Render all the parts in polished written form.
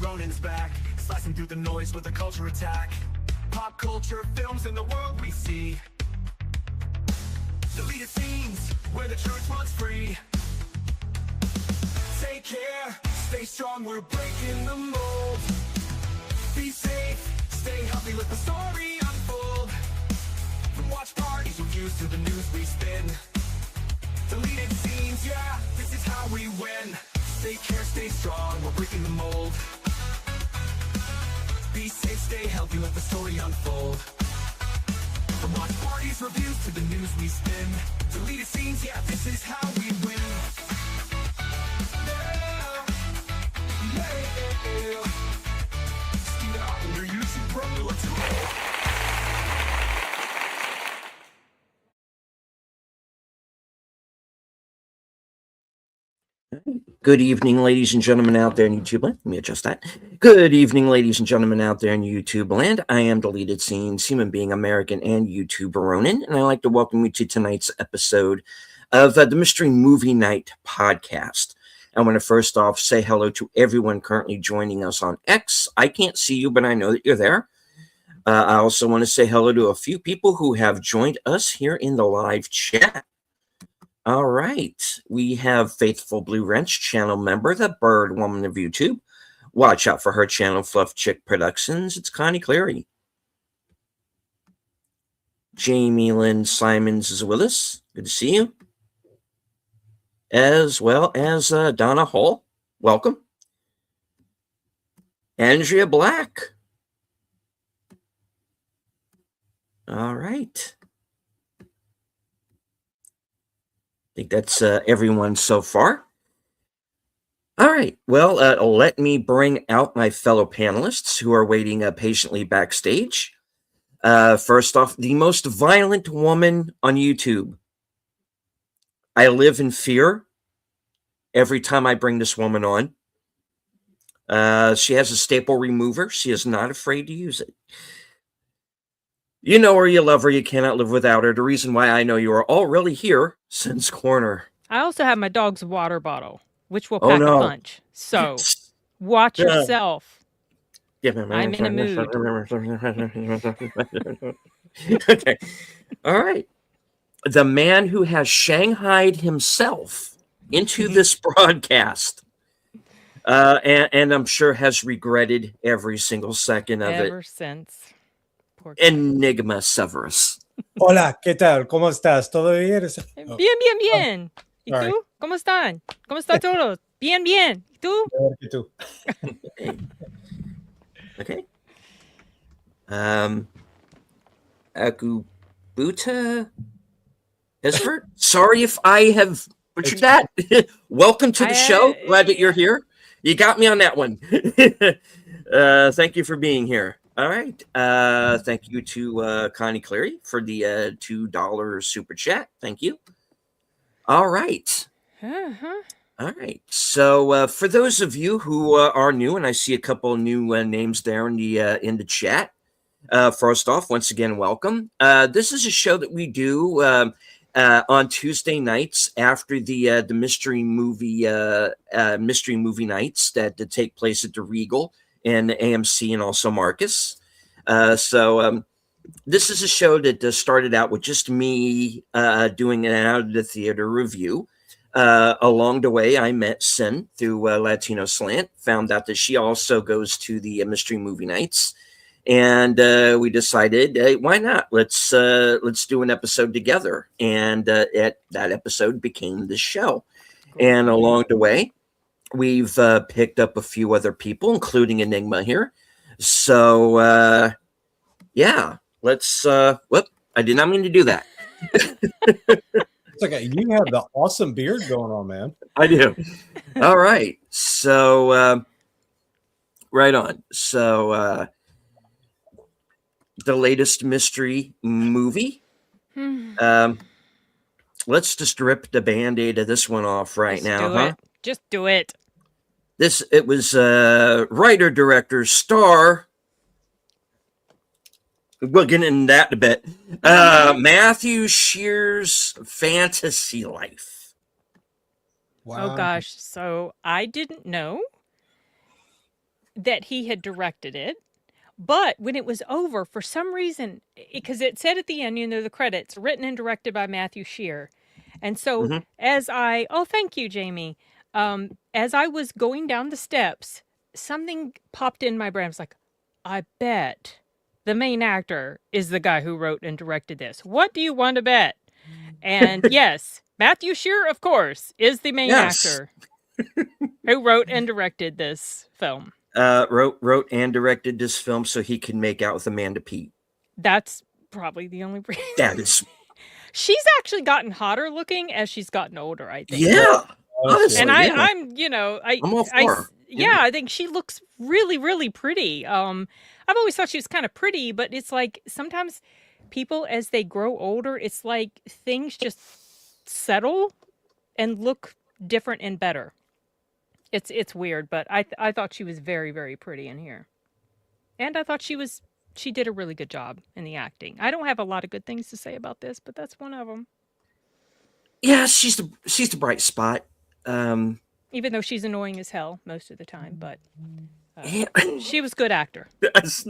Ronin's back, slicing through the noise with a culture attack. Pop culture films in the world we see. Deleted scenes where the truth was free. Take care, stay strong, we're breaking the mold. Be safe, stay healthy, let the story unfold. From watch parties, reviews to the news we spin. Deleted scenes, yeah, this is how we win. Take care, stay strong, we're breaking the mold. Be safe, stay healthy, let the story unfold. From watch parties, reviews to the news we spin. Deleted scenes, yeah, this is how we win. Yeah, yeah. Steam it out on your YouTube, bro, let's go. Good evening, ladies and gentlemen out there in YouTube land. Let me adjust that. Good evening, ladies and gentlemen out there in YouTube land. I am Deleted Scenes, human being, American, and YouTuber Ronin, and I'd like to welcome you to tonight's episode of the Mystery Movie Night podcast. I want to first off say hello to everyone currently joining us on X. I can't see you, but I know that you're there. I also want to say hello to a few people who have joined us here in the live chat. All right, we have Faithful Blue Wrench channel member, the Bird Woman of YouTube. Watch out for her channel, Fluff Chick Productions. It's Connie Cleary. Jamie Lynn Simons is with us. Good to see you. As well as Donna Hall. Welcome. Andrea Black. All right. I think that's everyone so far. All right. Well, let me bring out my fellow panelists who are waiting patiently backstage. First off, the most violent woman on YouTube. I live in fear every time I bring this woman on. She has a staple remover. She is not afraid to use it. You know her, you love her, you cannot live without her. The reason why I know you are all really here, Sin's Corner. I also have my dog's water bottle, which will pack a punch. So, watch yourself. I'm in a mood. Okay. All right. The man who has shanghaied himself into this broadcast, and I'm sure has regretted every single second of it. Ever since. Enigma Severus. Hola, ¿qué tal? ¿Cómo estás? ¿Todo bien? Bien. ¿Y tú? ¿Cómo están? ¿Cómo están todos? Bien. ¿Y tú? ¿Y tú? Okay. Akubuta Esfert? Sorry if I have butchered that. Welcome to the show. Glad that you're here. You got me on that one. Thank you for being here. All right. Thank you to Connie Cleary for the $2 super chat. Thank you. All right. All right. So for those of you who are new, and I see a couple of new names there in the chat. First off, once again, welcome. This is a show that we do on Tuesday nights after the mystery movie nights that take place at the Regal and AMC and also Marcus. So this is a show that started out with just me doing an out of the theater review. Along the way, I met Sin through Latino Slant, found out that she also goes to the mystery movie nights. And we decided, hey, why not? Let's do an episode together. And that episode became the show. And along the way, we've picked up a few other people, including Enigma here. So, yeah, let's. Whoop! I did not mean to do that. It's okay. You have the awesome beard going on, man. I do. All right. So, right on. So, the latest mystery movie. Let's just rip the Band-Aid of this one off right now, huh? Just do it. It was writer, director, star. We'll get into that in a bit. Matthew Shear's Fantasy Life. Wow. Oh gosh, so I didn't know. that he had directed it. But when it was over, for some reason, because it said at the end, the credits, written and directed by Matthew Shear. And so thank you, Jamie. As I was going down the steps, something popped in my brain. I was like, I bet the main actor is the guy who wrote and directed this. What do you want to bet? And yes, Matthew Shear, of course, is the main actor who wrote and directed this film. Wrote and directed this film so he can make out with Amanda Peet. That's probably the only reason. That is. She's actually gotten hotter looking as she's gotten older, I think. Yeah. Honestly, and I'm all for her. I think she looks really, really pretty. I've always thought she was kind of pretty, but it's like sometimes people, as they grow older, it's like things just settle and look different and better. It's weird, but I thought she was very, very pretty in here. And I thought she did a really good job in the acting. I don't have a lot of good things to say about this, but that's one of them. Yeah, she's the bright spot. Even though she's annoying as hell most of the time, but she was good actor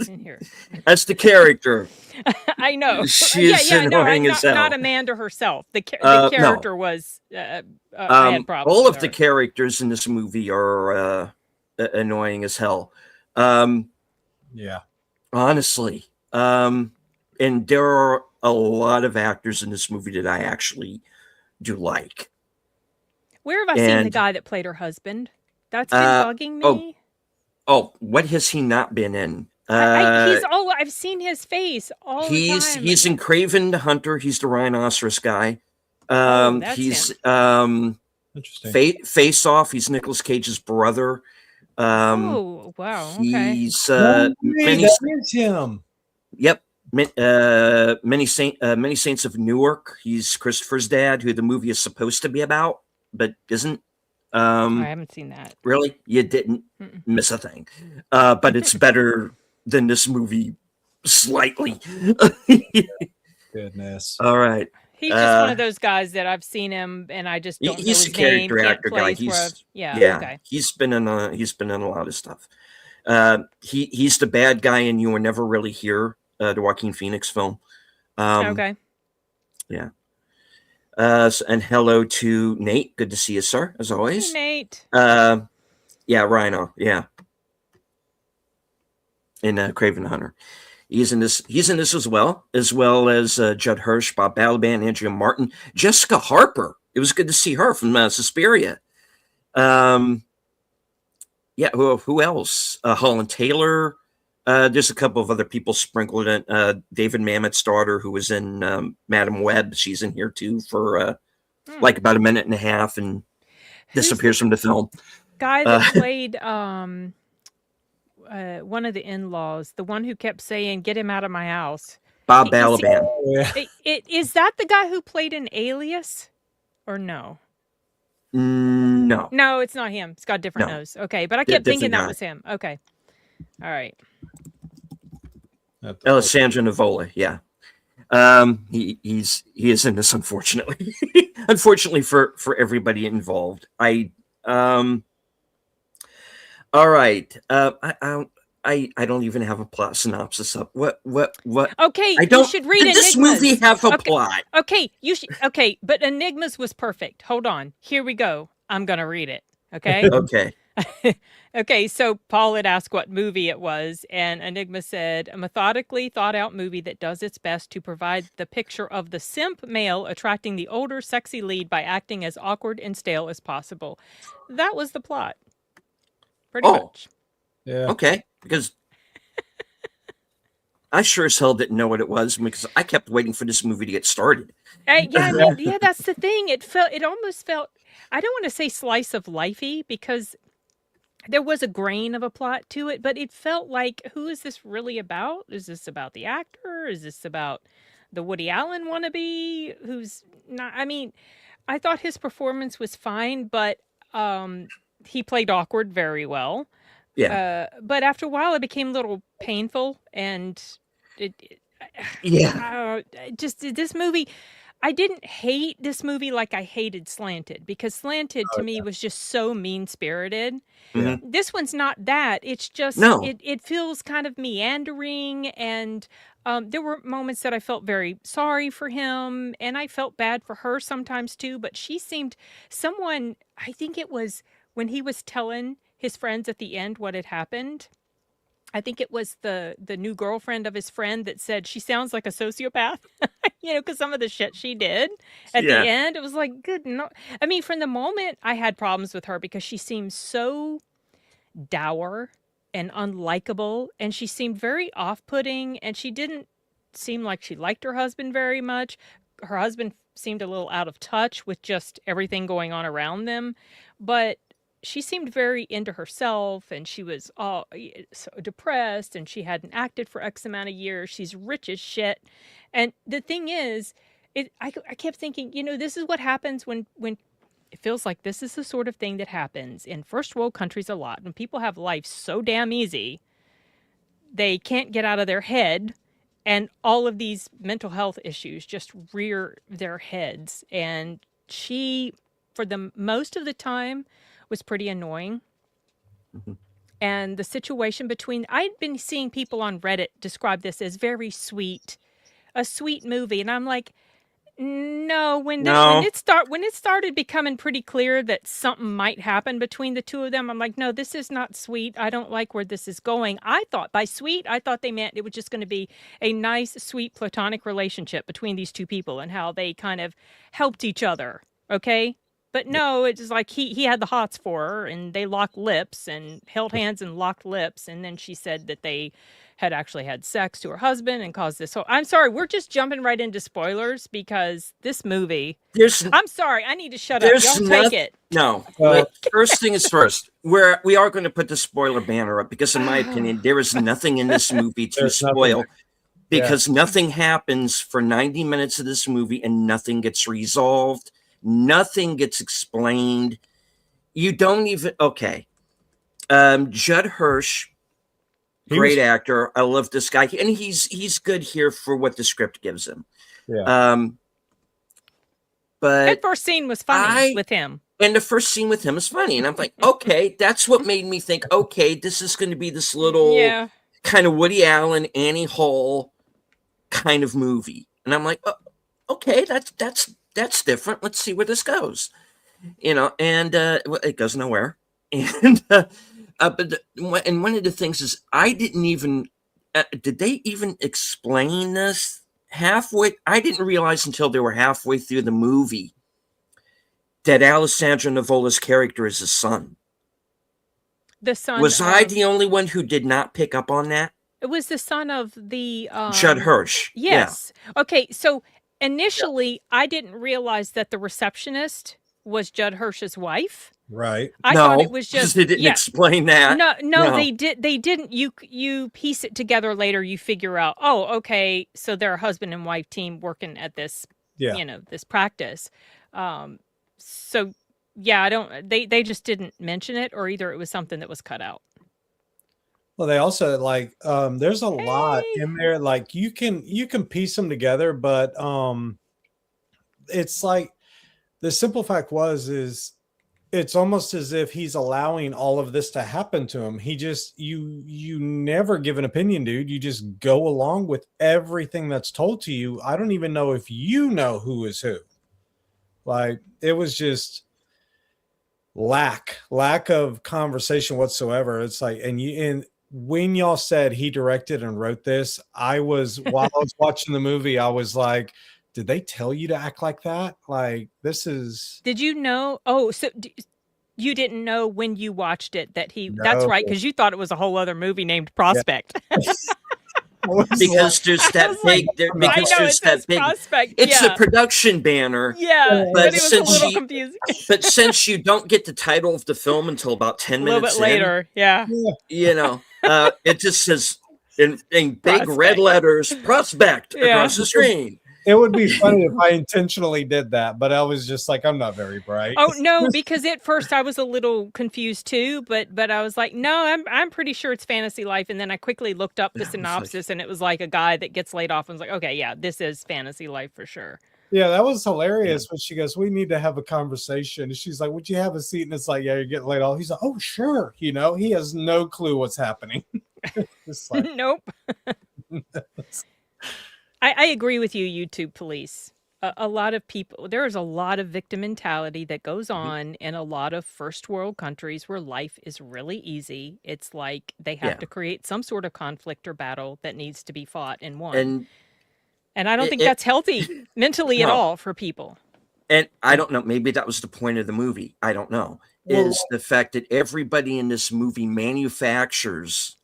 in here. That's the character. I know. She's annoying as hell. Not Amanda herself. The character was. I had problems. All of the characters in this movie are annoying as hell. Yeah. Honestly, and there are a lot of actors in this movie that I actually do like. Where have I seen the guy that played her husband? That's been bugging me. Oh, what has he not been in? I've seen his face all the time. He's in Craven the Hunter. He's the rhinoceros guy. He's interesting. Face Off. He's Nicolas Cage's brother. Oh wow! Okay. He's that is him. Yep. Many Saints of Newark. He's Christopher's dad, who the movie is supposed to be about, but isn't. I haven't seen that. Really? You didn't miss a thing. But it's better than this movie slightly. Goodness. All right. He's just one of those guys that I've seen him and I just don't know his a character name, actor guy. Okay. He's been in a lot of stuff. He's the bad guy in You Were Never Really Here, the Joaquin Phoenix film. Okay. Yeah. And hello to Nate. Good to see you, sir, as always. Hey, Nate. Yeah, Rhino. Yeah. In Craven the Hunter. He's in this as well as Judd Hirsch, Bob Balaban, Andrea Martin, Jessica Harper. It was good to see her from Suspiria. Yeah, who else? Holland Taylor. There's a couple of other people sprinkled in. David Mamet's daughter, who was in Madam Web, she's in here too for like about a minute and a half and disappears from the film. Guy that played one of the in-laws, the one who kept saying, "Get him out of my house." Bob Balaban. Is that the guy who played in Alias, or no? No. No, it's not him. It's got a different nose. Okay, but I kept thinking that was him. Okay. All right. Alessandro Nivola, yeah. He is in this, unfortunately. Unfortunately for everybody involved. All right. I don't even have a plot synopsis up. What? Okay, you should read Enigmas. This movie have a plot? Okay, you should. Okay, but Enigmas was perfect. Hold on. Here we go. I'm gonna read it. Okay. Okay. Okay, so Paul had asked what movie it was, and Enigma said, a methodically thought-out movie that does its best to provide the picture of the simp male attracting the older, sexy lead by acting as awkward and stale as possible. That was the plot. Pretty much. Yeah. Okay, because I sure as hell didn't know what it was because I kept waiting for this movie to get started. Yeah, that's the thing. It almost felt, I don't want to say slice of lifey because there was a grain of a plot to it, but it felt like, who is this really about? Is this about the actor? Is this about the Woody Allen wannabe? Who's not? I mean, I thought his performance was fine, but he played awkward very well. Yeah. But after a while, it became a little painful, and just this movie. I didn't hate this movie like I hated Slanted, because Slanted to me was just so mean-spirited. Yeah. This one's not that. It's just No. it feels kind of meandering, and there were moments that I felt very sorry for him, and I felt bad for her sometimes too, but she seemed someone, I think it was when he was telling his friends at the end what had happened. I think it was the new girlfriend of his friend that said she sounds like a sociopath, because some of the shit she did at the Yeah. end, it was like, good no. I mean, from the moment I had problems with her because she seemed so dour and unlikable, and she seemed very off-putting, and she didn't seem like she liked her husband very much. Her husband seemed a little out of touch with just everything going on around them, but she seemed very into herself, and she was all so depressed, and she hadn't acted for X amount of years. She's rich as shit. And the thing is, I kept thinking, this is what happens when it feels like this is the sort of thing that happens in first world countries a lot. When people have life so damn easy, they can't get out of their head, and all of these mental health issues just rear their heads. And she, for the most of the time, was pretty annoying. And the situation between, I'd been seeing people on Reddit describe this as very sweet, a sweet movie, and I'm like, no. When it started becoming pretty clear that something might happen between the two of them, I'm like, no, this is not sweet. I don't like where this is going. I thought by sweet, I thought they meant it was just going to be a nice, sweet, platonic relationship between these two people and how they kind of helped each other. Okay. But no, it's just like he had the hots for her, and they locked lips and held hands and locked lips. And then she said that they had actually had sex to her husband and caused this whole... I'm sorry, we're just jumping right into spoilers because this movie... I'm sorry, I need to shut up. Y'all take it. No. First thing is first. We are going to put the spoiler banner up because, in my opinion, there is nothing in this movie to spoil. Because nothing happens for 90 minutes of this movie and nothing gets resolved. Nothing gets explained. You don't even... Okay. Judd Hirsch, great actor. I love this guy. And he's good here for what the script gives him. Yeah. But that first scene was funny with him. And the first scene with him is funny. And I'm like, okay, that's what made me think, okay, this is going to be this little kind of Woody Allen, Annie Hall kind of movie. And I'm like, oh, okay, that's different. Let's see where this goes. And it goes nowhere. And but one of the things is I didn't even did they even explain this halfway? I didn't realize until they were halfway through the movie that Alessandro Nivola's character is his son. The son. Was I the only one who did not pick up on that? It was the son of the Judd Hirsch. Yes. Yeah. Okay. So initially, I didn't realize that the receptionist was Judd Hirsch's wife. Right. I thought it was just they didn't explain that. No, they didn't. You piece it together later. You figure out, oh, okay, so they're a husband and wife team working at this, this practice. So yeah, they just didn't mention it, or either it was something that was cut out. Well, they also there's a lot in there. Like you can piece them together, but it's like the simple fact is it's almost as if he's allowing all of this to happen to him. He just you never give an opinion, dude. You just go along with everything that's told to you. I don't even know if you know who is who. Like it was just lack of conversation whatsoever. It's like and when y'all said he directed and wrote this, while I was watching the movie, I was like, did they tell you to act like that? Like, this is... Did you know? Oh, so you didn't know when you watched it that that's right, because you thought it was a whole other movie named Prospect. Yeah. Because there's that big... Prospect. It's a production banner. Yeah, but it was a little confusing. But since you don't get the title of the film until about 10 minutes a little bit later, it just says in big red letters, Prospect across the screen. It would be funny if I intentionally did that, but I was just like, I'm not very bright. Oh no, because at first I was a little confused too, but I was like, no, I'm pretty sure it's Fantasy Life, and then I quickly looked up the synopsis, and it was like a guy that gets laid off and was like, okay, yeah, this is Fantasy Life for sure. Yeah, that was hilarious when she goes, "We need to have a conversation." And she's like, "Would you have a seat?" And it's like, "Yeah, you're getting laid off." He's like, "Oh, sure." You know, he has no clue what's happening. Just like, Nope. I agree with you, YouTube police. A lot of people, there is a lot of victim mentality that goes on in a lot of first world countries where life is really easy. It's like they have Yeah. to create some sort of conflict or battle that needs to be fought and won. And I don't think it that's healthy mentally at no. all for people. And I don't know, maybe that was the point of the movie. I don't know. Well- Is the fact that everybody in this movie manufactures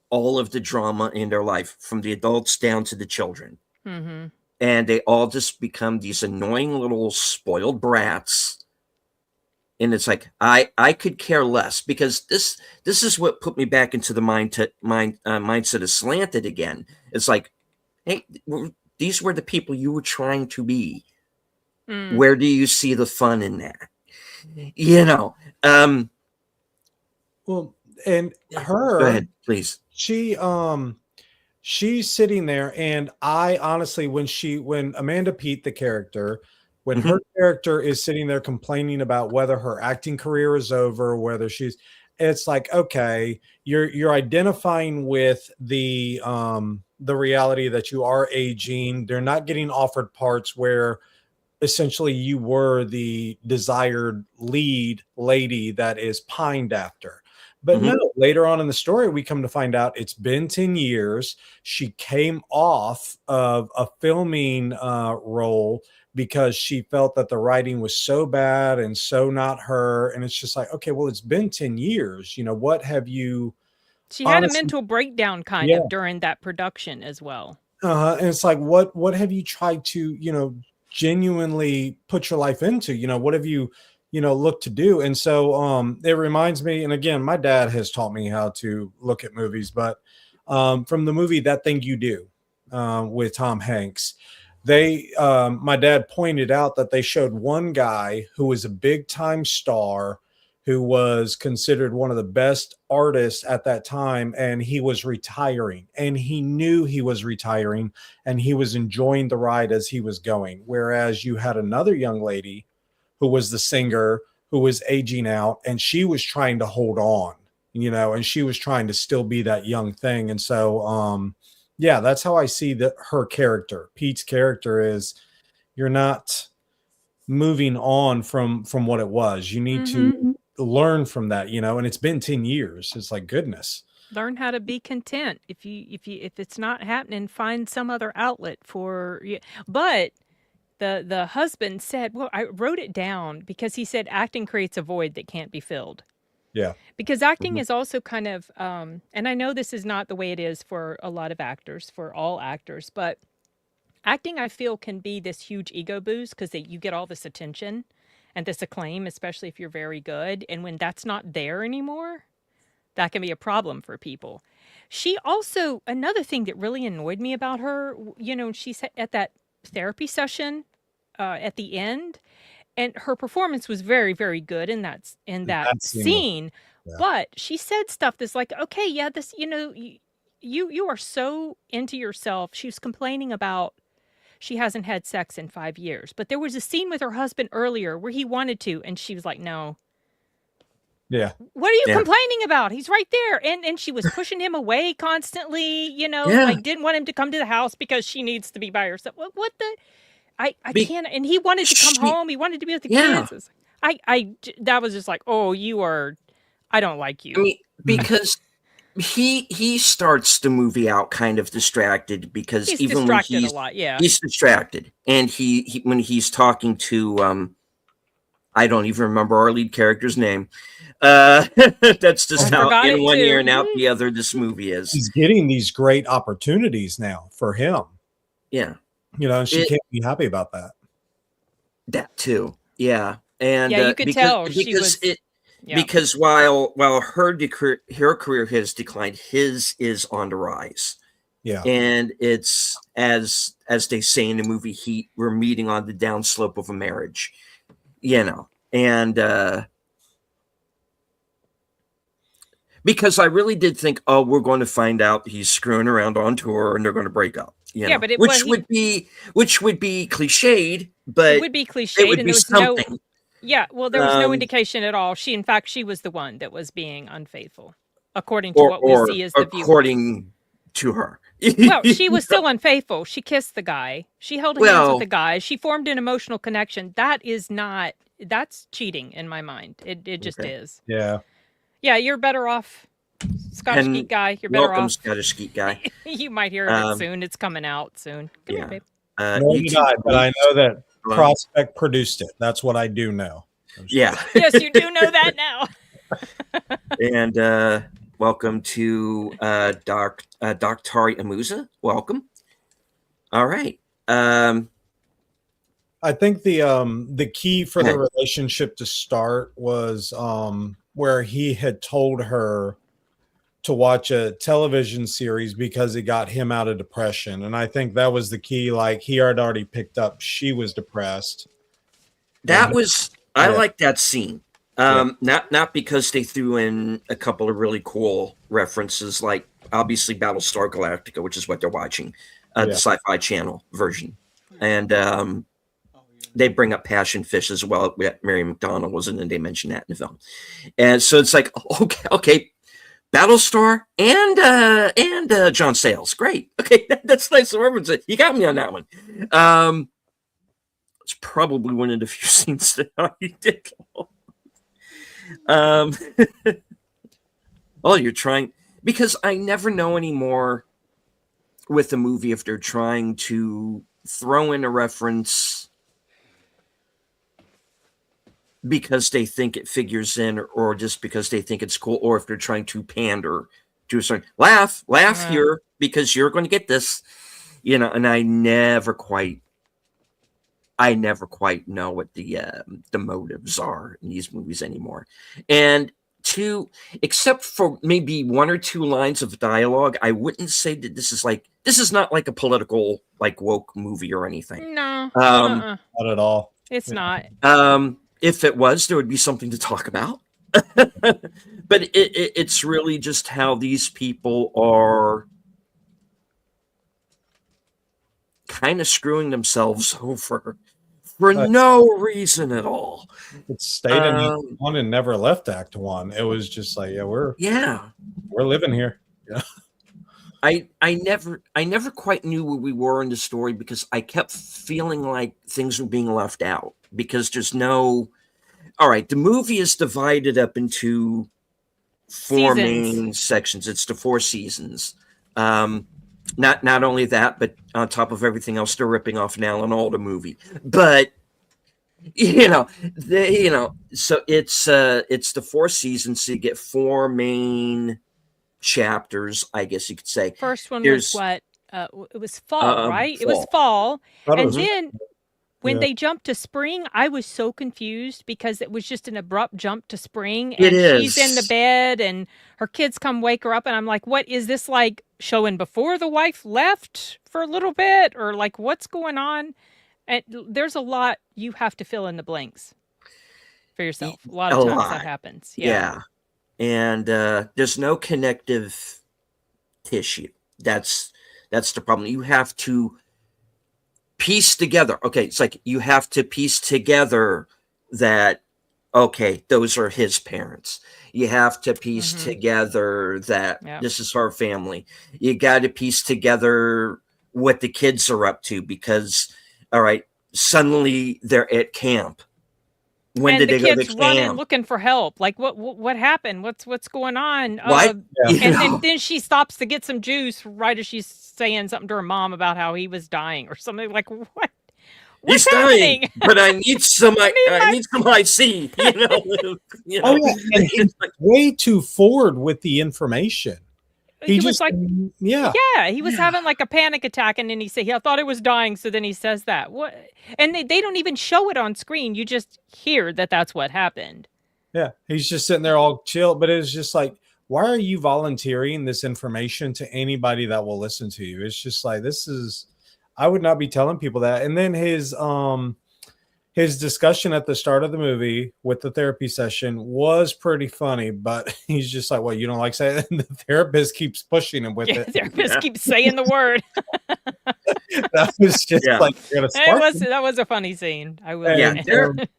all of the drama in their life, from the adults down to the children. Mm-hmm. And they all just become these annoying little spoiled brats. And it's like, I could care less, because this is what put me back into the mindset of Slanted again. It's like, hey, these were the people you were trying to be. Where do you see the fun in that? You know, well, and her, go ahead, please. She's sitting there, and I honestly, when Amanda Peet, the character, when her character is sitting there complaining about whether her acting career is over, whether it's like, okay, you're identifying with the reality that you are aging. They're not getting offered parts where essentially you were the desired lead lady that is pined after. But no, later on in the story, we come to find out it's been 10 years. She came off of a filming role because she felt that the writing was so bad and so not her. And it's just like, okay, well, it's been 10 years. You know, what have you... She had a mental breakdown kind of during that production as well. And it's like, what have you tried to, you know, genuinely put your life into? You know, what have you look to do? And so it reminds me, and again, my dad has taught me how to look at movies, but from the movie That Thing You Do with Tom Hanks, my dad pointed out that they showed one guy who was a big time star, who was considered one of the best artists at that time, and he was retiring, and he knew he was retiring, and he was enjoying the ride as he was going. Whereas you had another young lady who was the singer, who was aging out, and she was trying to hold on, you know, and she was trying to still be that young thing. And so, yeah, that's how I see her character. Pete's character is, you're not moving on from what it was. You need to learn from that, you know, and it's been 10 years. It's like, goodness. Learn how to be content. If it's not happening, find some other outlet for you. But the husband said, well, I wrote it down because he said acting creates a void that can't be filled. Yeah. Because acting is also kind of, and I know this is not the way it is for a lot of actors, for all actors, but acting, I feel, can be this huge ego boost because you get all this attention and this acclaim, especially if you're very good. And when that's not there anymore, that can be a problem for people. She also, another thing that really annoyed me about her, you know, she's at that therapy session at the end, and her performance was very, very good in that scene. Yeah. But she said stuff that's like, okay, yeah, this, you know, you are so into yourself. She was complaining about she hasn't had sex in 5 years, but there was a scene with her husband earlier where he wanted to, and she was like, no. Yeah. What are you complaining about? He's right there. And she was pushing him away constantly, you know, like didn't want him to come to the house because she needs to be by herself. What the? I can't. And he wanted to come home. He wanted to be with the kids. That was just like, oh, I don't like you. I mean, because he starts the movie out kind of distracted, because he's even distracted when a lot. Yeah. He's distracted. And he when he's talking to, I don't even remember our lead character's name. That's just how in one ear and out the other this movie is. He's getting these great opportunities now for him. Yeah. You know, and she can't be happy about that. That too. Yeah. And yeah, you could tell because while her career has declined, his is on the rise. Yeah. And it's as they say in the movie Heat, we're meeting on the downslope of a marriage. You know, and because I really did think, oh, we're going to find out he's screwing around on tour and they're going to break up. You Yeah, know, but it which was would be cliched, it but would be it cliched, would and be there was no. something. Yeah, well, there was no Um, indication at all. In fact, she was the one that was being unfaithful, according to what we or see as the viewers. according to her. Well, she was still unfaithful. She kissed the guy. She held hands with the Well, guy. She formed an emotional connection. That's cheating in my mind. It just okay. is. Yeah. Yeah, you're better off, Scottish And Geek guy. You're better welcome, off. Scottish Geek guy. You might hear of it Um, soon. It's coming out soon. Come here, yeah. babe. No, did YouTube I, but I know that Well, Prospect produced it. That's what I do know. yeah. Yes, you do know that now. And welcome to Doc Tari Amusa. Welcome. All right. I think the key for the Okay. relationship to start was where he had told her to watch a television series because it got him out of depression. And I think that was the key. Like he had already picked up she was depressed. That was I Yeah. like that scene. Not because they threw in a couple of really cool references, like obviously Battlestar Galactica, which is what they're watching, the Yeah. Sci-Fi Channel version, and they bring up Passion Fish as well. Mary McDonald was in, and they mentioned that in the film, and so it's like okay, Battlestar and John Sayles, great. Okay, that's nice to reference it. You got me on that one. It's probably one of the few scenes that I did. Oh, you're trying, because I never know anymore with a movie if they're trying to throw in a reference because they think it figures in, or just because they think it's cool, or if they're trying to pander to a certain laugh Yeah. here because you're going to get this, and I never quite know what the motives are in these movies anymore. And except for maybe one or two lines of dialogue, I wouldn't say that this is not like a political, like, woke movie or anything. No, Not at all. it's not. If it was, there would be something to talk about. But it's really just how these people are kind of screwing themselves over for no reason at all. It stayed in Act One and never left Act One. It was just like, we're living here. Yeah. I never quite knew where we were in the story, because I kept feeling like things were being left out, because there's no. All right, the movie is divided up into four main sections. It's the 4 seasons. Not only that, but on top of everything else, they're ripping off an Alan Alda movie. But so it's the 4 seasons, so you get 4 main chapters, I guess you could say. First one was what? It was fall, right? It was fall. fall, and then when they jumped to spring, I was so confused because it was just an abrupt jump to spring, and she's in the bed, and her kids come wake her up, and I'm like, what is this, like showing before the wife left for a little bit, or like what's going on? And there's a lot you have to fill in the blanks for yourself. A lot of times that happens. Yeah. And there's no connective tissue. That's the problem. You have to piece together. Okay, it's like you have to piece together that, okay, those are his parents. You have to piece together that this is her family. You got to piece together what the kids are up to, because, all right, suddenly they're at camp. When did they go to camp? Running looking for help. Like what happened? What's going on? What? And then she stops to get some juice right as she's saying something to her mom about how he was dying or something. Like, what? What's happening? Dying, but I need some. I need some IC. Oh yeah, and he's way too forward with the information. He was like, he was having like a panic attack, and then he said, I thought I was dying, so then he says that. What? And they don't even show it on screen. You just hear that that's what happened. Yeah, he's just sitting there all chill, but it's just like, why are you volunteering this information to anybody that will listen to you? It's just like, I would not be telling people that. And then his discussion at the start of the movie with the therapy session was pretty funny, but he's just like, "Well, you don't like saying?" And the therapist keeps pushing him with Yeah, it. the therapist keeps saying the word. That was just Yeah. like you're gonna spark him. That was a funny scene. I will Yeah, admit.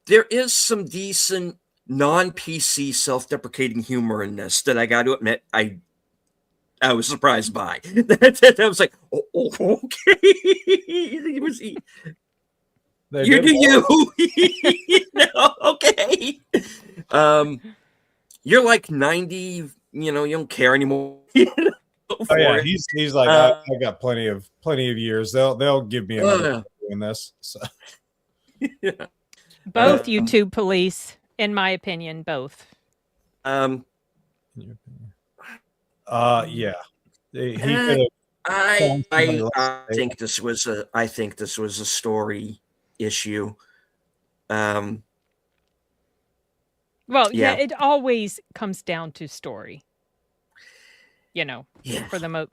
there is some decent non-PC self-deprecating humor in this that I got to admit I was surprised by. I was like, oh, okay. They You did do well. you. No, okay. You're like 90, you don't care anymore. Oh yeah, it. he's like, I got plenty of years. They'll give me another doing this. So. Yeah. Both YouTube police, in my opinion, both. Yeah. He could have. I think this was a story issue. Well, Yeah. it always comes down to story. Yeah. For the most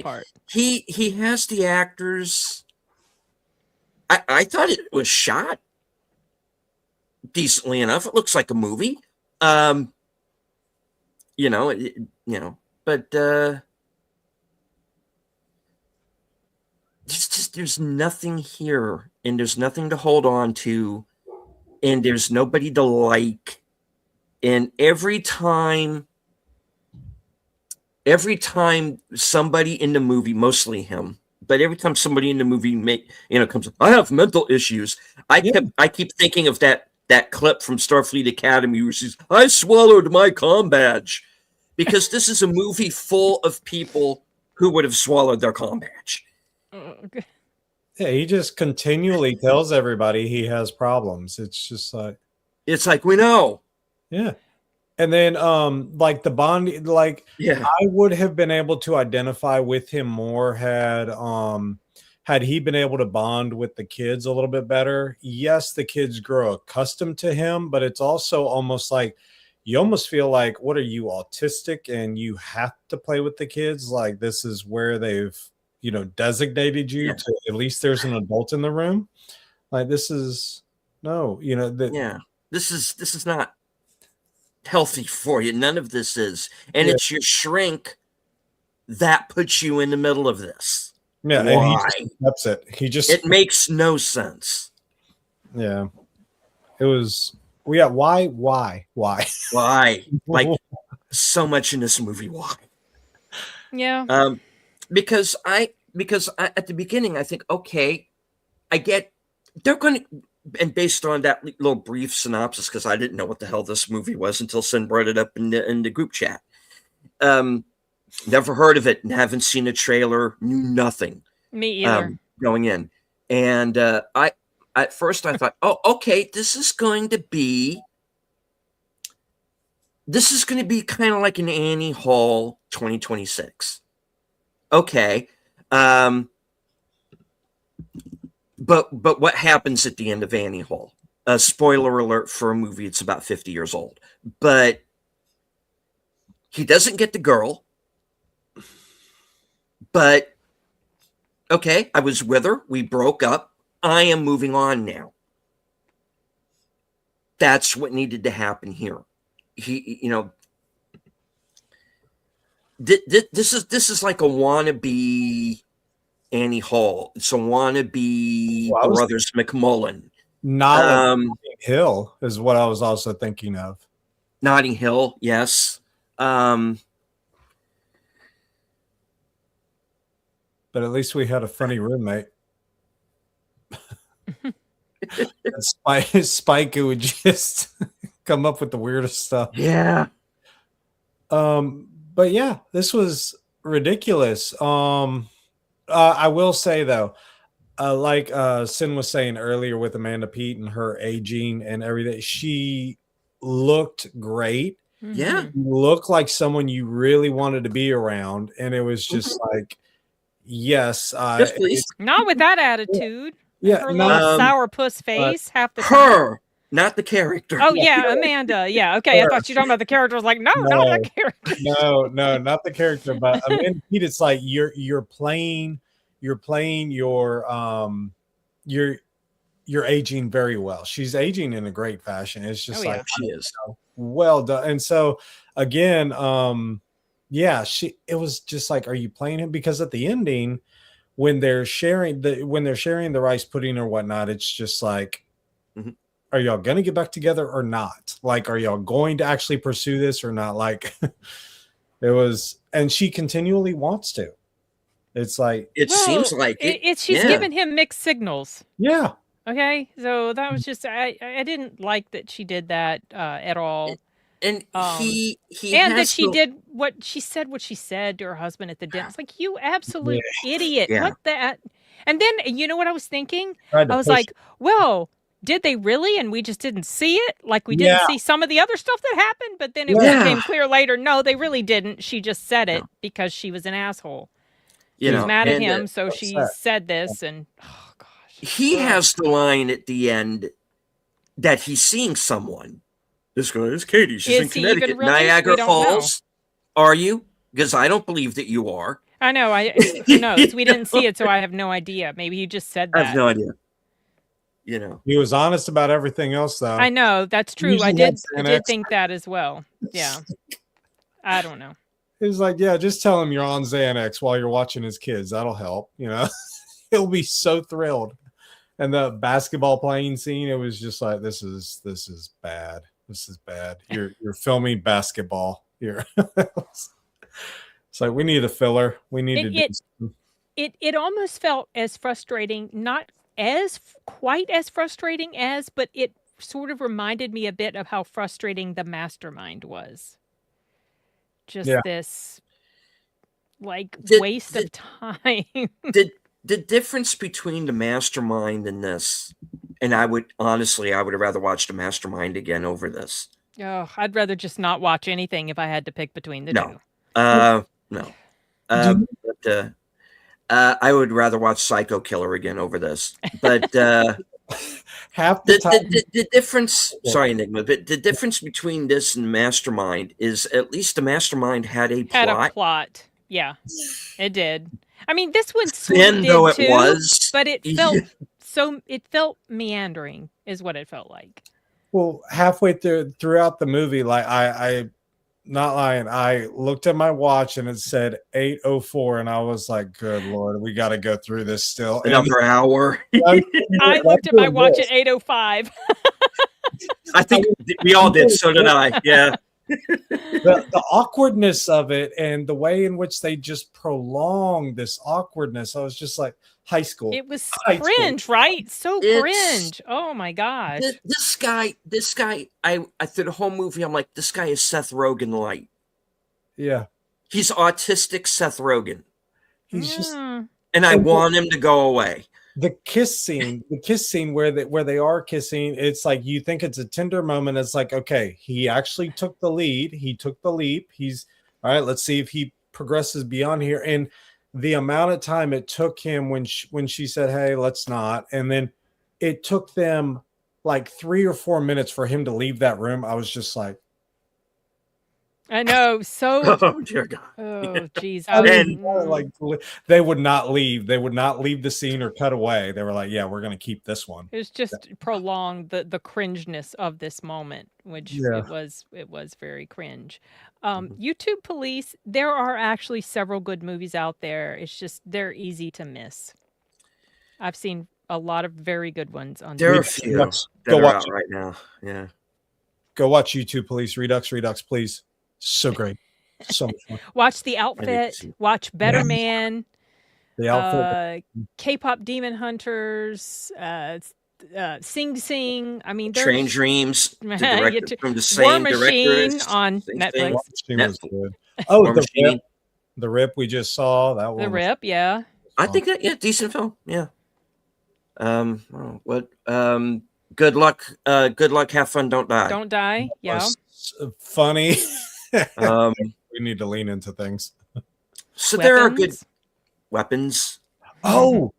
part. He has the actors. I thought it was shot decently enough. It looks like a movie. But there's nothing here, and there's nothing to hold on to, and there's nobody to like. And every time somebody in the movie, mostly him, but every time somebody in the movie comes up, I have mental issues. I keep thinking of that clip from Starfleet Academy where she's, I swallowed my comm badge, because this is a movie full of people who would have swallowed their comm badge. Yeah, he just continually tells everybody he has problems. It's just like, we know. Yeah. And then like the bond, I would have been able to identify with him more had he been able to bond with the kids a little bit better. Yes, the kids grow accustomed to him, but it's also almost like you almost feel like, what are you, autistic, and you have to play with the kids? Like this is where they've designated you to, at least there's an adult in the room. Like this is this is not healthy for you. None of this is, and it's your shrink that puts you in the middle of this. Yeah, why? And he just accepts it. It makes no sense. Yeah, it was. Yeah, why? Why? Like so much in this movie. Why? Yeah. Because at the beginning I think, okay, I get they're going to. And based on that little brief synopsis, because I didn't know what the hell this movie was until Sin brought it up in the group chat. Never heard of it and haven't seen a trailer, knew nothing. Me either. Going in. And at first I thought, oh, okay, this is going to be kind of like an Annie Hall 2026. Okay. But what happens at the end of Annie Hall? Spoiler alert for a movie it's about 50 years old. But he doesn't get the girl. But, okay, I was with her. We broke up. I am moving on now. That's what needed to happen here. This is like a wannabe Annie Hall. It's a wannabe Brothers McMullen. Notting Hill is what I was also thinking of. Notting Hill, yes. But at least we had a funny roommate. Spike who would just come up with the weirdest stuff. Yeah. But yeah, this was ridiculous. I will say though, like Sin was saying earlier with Amanda Peet and her aging and everything, she looked great. Yeah. Looked like someone you really wanted to be around. And it was just like, yes. Please. Not with that attitude. Yeah. Her little sourpuss face half the time. Her, not the character. Oh, yeah, Amanda. Yeah, okay. Her. I thought you were talking about the character. I was like, no, not the character. No, not the character. But Amanda Peet, it's like you're playing your you're aging very well. She's aging in a great fashion. It's just Oh, like yeah. She is. well done. And so again, yeah, it was just like, are you playing him? Because at the ending, when they're sharing the rice pudding or whatnot, it's just like, Mhm. are y'all gonna get back together or not? Like, are y'all going to actually pursue this or not? Like it was, and she continually wants to. It's like, It seems Well, like it. she's Yeah. giving him mixed signals. yeah, Okay, so that was just I didn't like that she did that at all. And Um, he and that has she the did what she said to her husband at the dinner. It's like, you yeah. absolute idiot. Yeah. What that? And then, you know what I was thinking? Tried to I was push like, well, did they really? And we just didn't see it? Like we didn't Yeah. see some of the other stuff that happened, but then it Yeah. became clear later, no, they really didn't. She just said it No. because she was an asshole. you She was know, mad at and him, so she upset. said this, and oh gosh. he Ugh. has the line at the end that he's seeing someone. This girl is Katie. She's in Is he even Connecticut, really? Niagara We don't know. Falls. Are you? Because I don't believe that you are. I know. Who knows? We didn't see it, so I have no idea. Maybe he just said I have that. no idea. You know, He was honest about everything else, though. I know that's true. I Using did that did Xanax. think that as well. Yeah. I don't know. He's like, yeah, just tell him you're on Xanax while you're watching his kids. That'll help. You know, he'll be so thrilled. And the basketball playing scene, it was just like, this is bad. This is bad. You're filming basketball here. It's like, we need a filler. We need to do It almost felt as frustrating, not as quite as frustrating as, but it sort of reminded me a bit of how frustrating the mastermind was. Just Yeah. this like Did- waste of time. the difference between the mastermind and this, and I would have rather watched the mastermind again over this. Oh, I'd rather just not watch anything if I had to pick between the No. two. No. Do But I would rather watch Psycho Killer again over this. But half the time. the difference, sorry, Enigma, but the difference between this and Mastermind is at least the Mastermind had a Had plot. a plot. Yeah, it did. I mean, this one sort Thin of though did it too, was, but it felt it felt meandering, is what it felt like. Well, halfway throughout the movie, like I not lying, I looked at my watch and it said 8:04, and I was like, "Good Lord, we got to go through this still." And another hour. I looked at my watch at 8:05. I think we all did. So did I. Yeah. the awkwardness of it and the way in which they just prolong this awkwardness, I was just like, high school. It was High school. cringe, right? So It's- cringe. Oh my gosh. This guy, I through the whole movie, I'm like, this guy is Seth Rogen light. Yeah, He's autistic Seth Rogen. he's just Mm. And I want him to go away. the kiss scene where they are kissing. It's like, you think it's a tender moment. It's like, okay, he actually took the lead. He took the leap. He's all right. Let's see if he progresses beyond here. And the amount of time it took him when she said, "Hey, let's not," and then it took them like 3 or 4 minutes for him to leave that room. I was just like, I know. So Oh dear God. oh geez. I mean, Mm. like, they would not leave. They would not leave the scene or cut away. They were like, "Yeah, we're going to keep this one." It was just prolonged the cringeness of this moment, which Yeah. it was very cringe. YouTube Police, there are actually several good movies out there. It's just they're easy to miss. I've seen a lot of very good ones on There are a YouTube. few that Go are watch out right now. Yeah. Go watch YouTube Police. Redux, please. So great. So much fun. Watch The to Outfit, see. watch Better Yeah. Man, The outfit. K-pop Demon Hunters, Sing Sing. I mean, there's Train Dreams, the You director t- from the War same Machine director. on Same Netflix. thing. War Machine was Netflix. good. Oh, War the Machine. rip. The Rip we just saw. That one. The was Rip, yeah. I think that decent film. Yeah. Good luck. Good luck. Have fun. Don't die. Don't Die, yeah. was funny. Um, We need to lean into things. so there are good Weapons. weapons. Oh,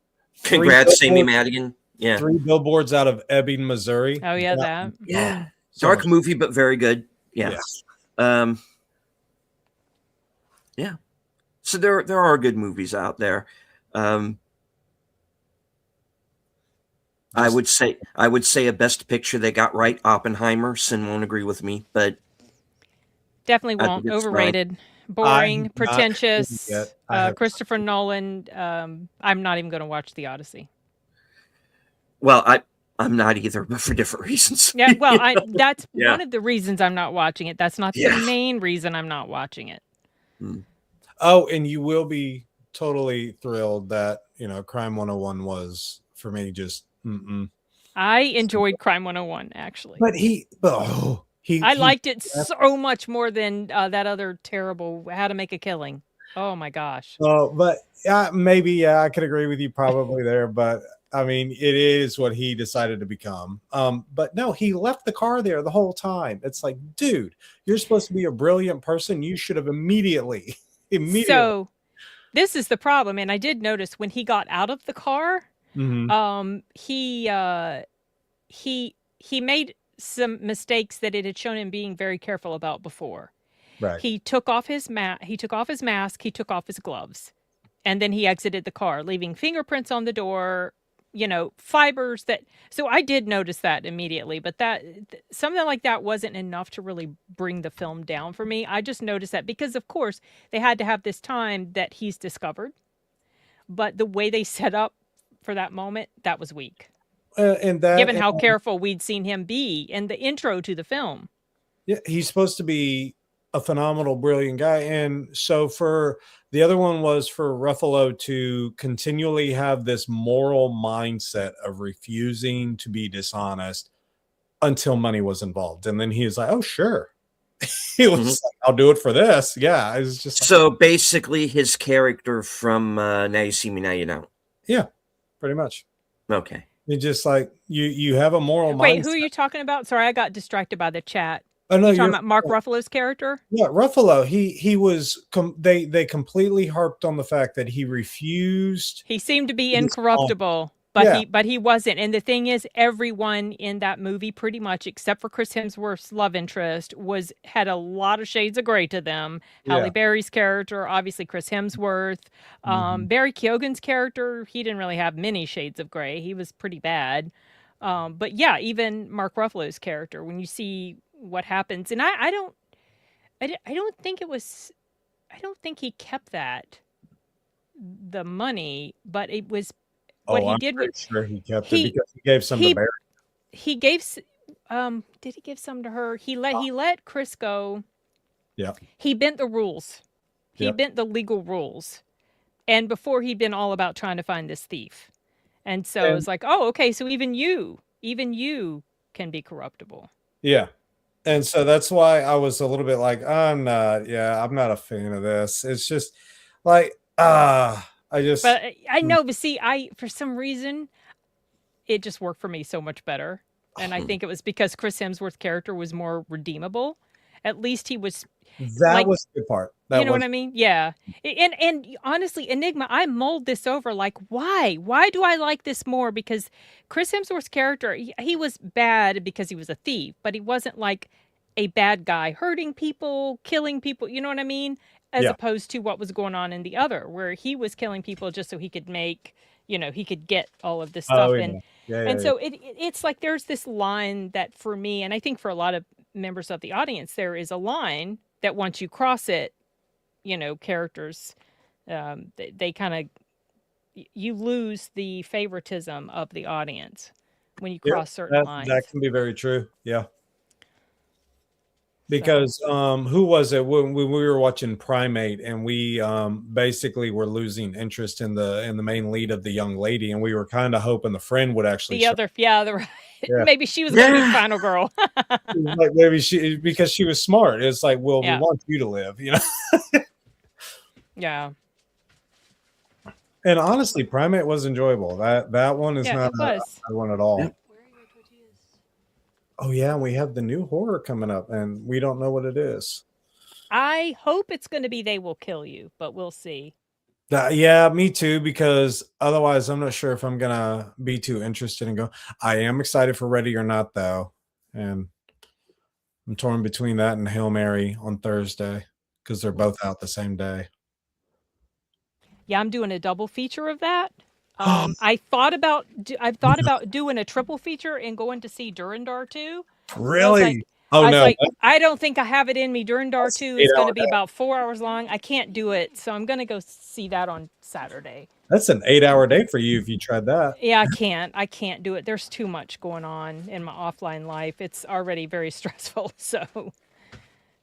Congrats, Three Amy billboards- Madigan. Yeah. 3 billboards out of Ebbing, Missouri. Oh yeah, that. Yeah. So Dark much- movie, but very good. Yeah. Yeah. So there are good movies out there. I would say a best picture they got right, Oppenheimer. Sin won't agree with me, but Definitely I think won't. it's fine. Overrated, I boring, have not seen it pretentious. yet. I have Christopher Nolan. I'm not even going to watch The Odyssey. Well, I'm not either, but for different reasons. Yeah, well, that's Yeah. one of the reasons I'm not watching it. That's not Yeah. the main reason I'm not watching it. Oh, and you will be totally thrilled that, Crime 101 was, for me, just I enjoyed Crime 101, actually. But I liked it so much more than that other terrible How to Make a Killing. Oh my gosh. Oh, but maybe I could agree with you probably there, but I mean, it is what he decided to become. But no, he left the car there the whole time. It's like, dude, you're supposed to be a brilliant person. You should have immediately. So this is the problem, and I did notice when he got out of the car, he made some mistakes that it had shown him being very careful about before. Right. He took off his mask, he took off his gloves, and then he exited the car, leaving fingerprints on the door, fibers that. So I did notice that immediately, but that something like that wasn't enough to really bring the film down for me. I just noticed that because, of course, they had to have this time that he's discovered, but the way they set up for that moment, that was weak. And that, given how careful we'd seen him be in the intro to the film. Yeah, he's supposed to be a phenomenal, brilliant guy. And so for the other one was for Ruffalo to continually have this moral mindset of refusing to be dishonest until money was involved. And then he was like, oh, sure. He was like, I'll do it for this. Yeah. It was just so basically his character from Now You See Me, Now You Don't. Yeah, pretty much. Okay. It's just like you have a moral mindset. Wait, who are you talking about? Sorry, I got distracted by the chat. Oh no, you're talking about Mark Ruffalo's character? Yeah, Ruffalo. He was. They completely harped on the fact that he refused. He seemed to be incorruptible, but he wasn't. And the thing is, everyone in that movie, pretty much, except for Chris Hemsworth's love interest, had a lot of shades of gray to them. Halle Berry's character, obviously Chris Hemsworth. Barry Keoghan's character, he didn't really have many shades of gray. He was pretty bad. But yeah, even Mark Ruffalo's character, when you see what happens, and I don't think he kept the money, but it was what he did. Sure he kept it because he gave some to Barry. He gave did he give some to her? He let Chris go. Yeah. He bent the rules. He bent the legal rules. And before he'd been all about trying to find this thief. And so it was like, oh, okay, so even you can be corruptible. Yeah. And so that's why I was a little bit like, I'm not a fan of this. It's just like, But I know, but see, for some reason, it just worked for me so much better. And I think it was because Chris Hemsworth's character was more redeemable. At least he was. That was the part. You know what I mean? Yeah. And honestly, Enigma, I mulled this over. Like, why? Why do I like this more? Because Chris Hemsworth's character, he was bad because he was a thief, but he wasn't like a bad guy hurting people, killing people. You know what I mean? As opposed to what was going on in the other, where he was killing people just so he could make, he could get all of this stuff. So it's like there's this line that for me, and I think for a lot of members of the audience, there is a line that once you cross it, characters, they kind of, you lose the favoritism of the audience when you cross certain lines. That can be very true. Yeah. Because who was it when we were watching Primate and we basically were losing interest in the main lead of the young lady, and we were kind of hoping the friend would actually maybe she was going to be the final girl. Like maybe because she was smart. It's like, well, we want you to live, Yeah. And honestly, Primate was enjoyable. That one is not a bad one at all. Oh yeah, we have the new horror coming up, and we don't know what it is. I hope it's going to be They Will Kill You, but we'll see. Yeah, me too, because otherwise I'm not sure if I'm going to be too interested and go. I am excited for Ready or Not, though, and I'm torn between that and Hail Mary on Thursday because they're both out the same day. Yeah, I'm doing a double feature of that. I thought about doing a triple feature and going to see Durandar 2. Really? I Oh was no, like, I don't think I have it in me. Durandar That's 2 an is going 8 to be about 4 hours long. I can't do it, so I'm going to go see that on Saturday. that's an 8-hour day for you if you tried that. Yeah, I can't do it. There's too much going on in my offline life. It's already very stressful. So,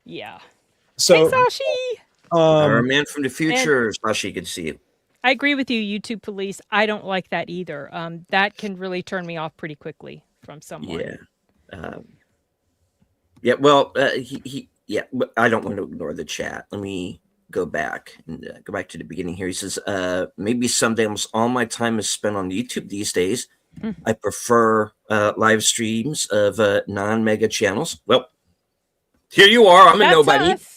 yeah. So, Hey, Sashi. Our um, man from the future, Sashi, good to see you. I agree with you, YouTube police. I don't like that either. That can really turn me off pretty quickly from someone. Yeah. Yeah. Well, yeah. But I don't want to ignore the chat. Let me go back and go back to the beginning here. He says, maybe someday almost all my time is spent on YouTube these days. I prefer live streams of non-mega channels. Well, here you are. I'm a nobody. Us.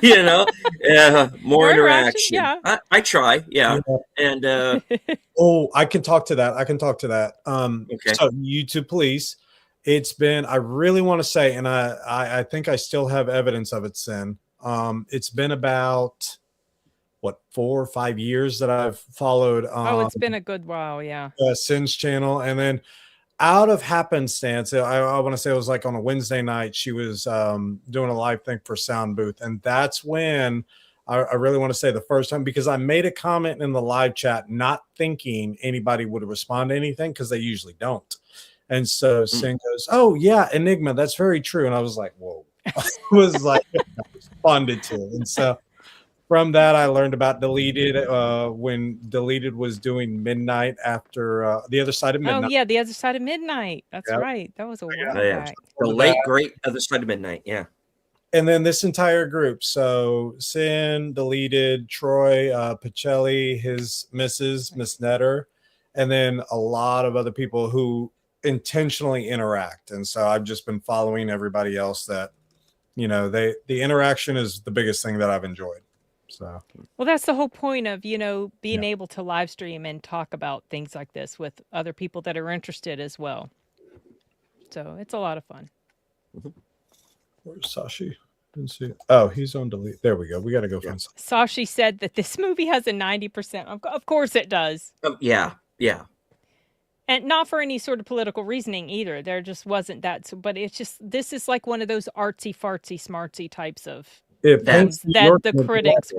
You know, more interaction. Yeah. I try. Yeah. Yeah. And oh, I can talk to that. okay. So YouTube police, it's been, I really want to say, and I think I still have evidence of it, Sin. It's been about what, 4 or 5 years that I've followed It's been a good while, yeah. Sin's channel, and then out of happenstance, I want to say it was like on a Wednesday night, she was doing a live thing for Sound Booth, and that's when I really want to say the first time, because I made a comment in the live chat not thinking anybody would respond to anything, because they usually don't. And so Sin goes, "Oh yeah, Enigma, that's very true." And I was like, "Whoa." I was like, responded to. And so from that, I learned about Deleted when Deleted was doing Midnight after The Other Side of Midnight. Oh, yeah, The Other Side of Midnight. That's Yep. right. That was a while Yeah. back. The late, great Other Side of Midnight. Yeah. And then this entire group. So Sin, Deleted, Troy, Pacelli, his Mrs. Miss Netter, and then a lot of other people who intentionally interact. And so I've just been following everybody else that, you know, the interaction is the biggest thing that I've enjoyed. So, well, that's the whole point of, being able to live stream and talk about things like this with other people that are interested as well. So it's a lot of fun. where's Sashi? Didn't see it. Oh, he's on Delete. There we go. We got to go find Sashi. Sashi said that this movie has a 90%. Of course it does. Yeah. And not for any sort of political reasoning either. There just wasn't that. But it's just, this is like one of those artsy, fartsy, smartsy types of things that the critics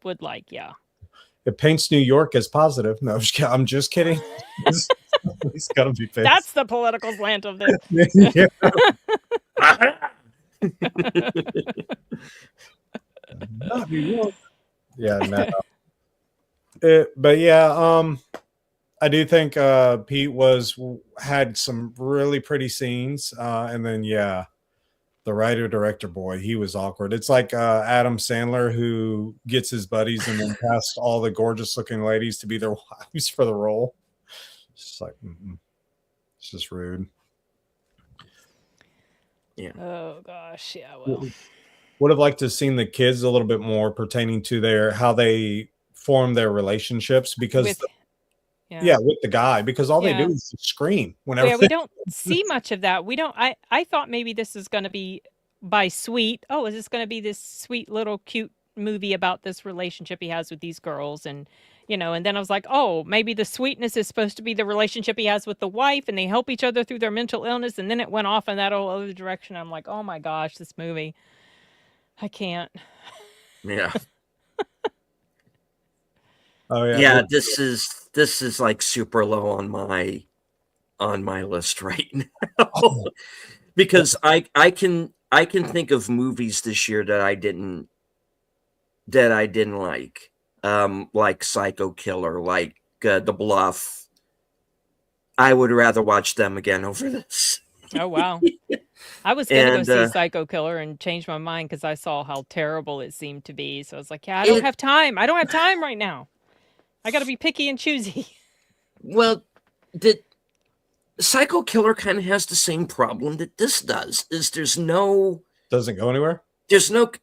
would like. Yeah. It paints New York as positive. No, I'm just kidding. He's got to be pissed. That's the political slant of this. Yeah. Not New York. Yeah, no. But yeah, I do think Pete had some really pretty scenes, and then the writer director boy, he was awkward. It's like Adam Sandler, who gets his buddies and then casts all the gorgeous looking ladies to be their wives for the role. It's just like it's just rude. Yeah. Oh gosh, yeah. Well, would have liked to have seen the kids a little bit more pertaining to how they form their relationships, because with the guy, because all they do is scream whenever. Yeah, we don't see much of that. We don't. I thought maybe this is going to be by Sweet. Oh, is this going to be this sweet little cute movie about this relationship he has with these girls? And and then I was like, oh, maybe the sweetness is supposed to be the relationship he has with the wife, and they help each other through their mental illness. And then it went off in that whole other direction. I'm like, oh my gosh, this movie, I can't. Yeah. Oh yeah. Yeah, this is like super low on my list right now. Because I can think of movies this year that I didn't like Psycho Killer, like The Bluff. I would rather watch them again over this. Oh wow. I was going to go see Psycho Killer and change my mind because I saw how terrible it seemed to be. So I was like, yeah, I don't have time. I don't have time right now. I got to be picky and choosy. Well, the Psycho Killer kind of has the same problem that this does. Is doesn't go anywhere?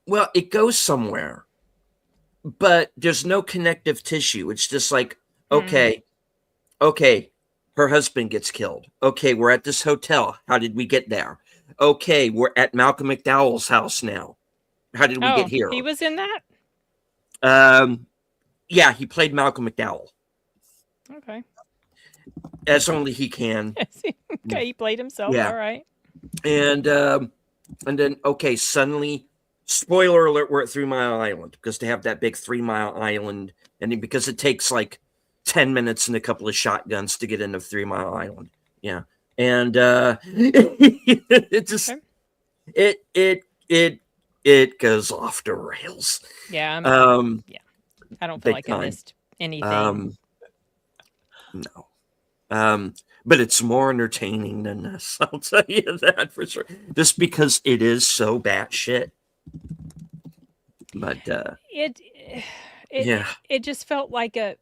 Well, it goes somewhere, but there's no connective tissue. It's just like, okay, her husband gets killed. Okay, we're at this hotel. How did we get there? Okay, we're at Malcolm McDowell's house now. How did we get here? He was in that? Yeah, he played Malcolm McDowell. Okay. as only he can. Okay, he played himself. Yeah. All right. And then okay, suddenly, spoiler alert, we're at 3 Mile Island, because to have that big 3 Mile Island, and because it takes like 10 minutes and a couple of shotguns to get into 3 Mile Island. Yeah. And it just Okay. it goes off the rails. Yeah. Yeah. I don't feel big like time. I missed anything. No. But it's more entertaining than this. I'll tell you that for sure. Just because it is so batshit. But yeah, it just felt like it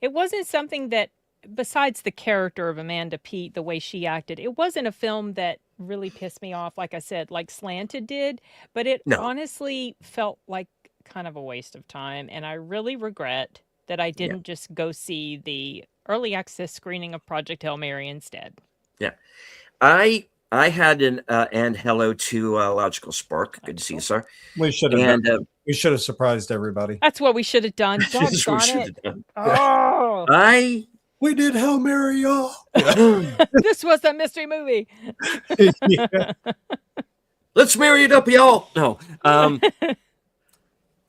wasn't something that, besides the character of Amanda Peet, the way she acted, it wasn't a film that really pissed me off, like I said, like Slanted did, but it No. honestly felt like kind of a waste of time, and I really regret that I didn't just go see the early access screening of Project Hail Mary instead. Yeah. I had an and hello to Logical Spark. Good to see you, sir. We should have surprised everybody. That's what we should have done. Doggone it. Oh, We did Hail Mary, y'all. this was a mystery movie. Yeah. Let's marry it up, y'all. No,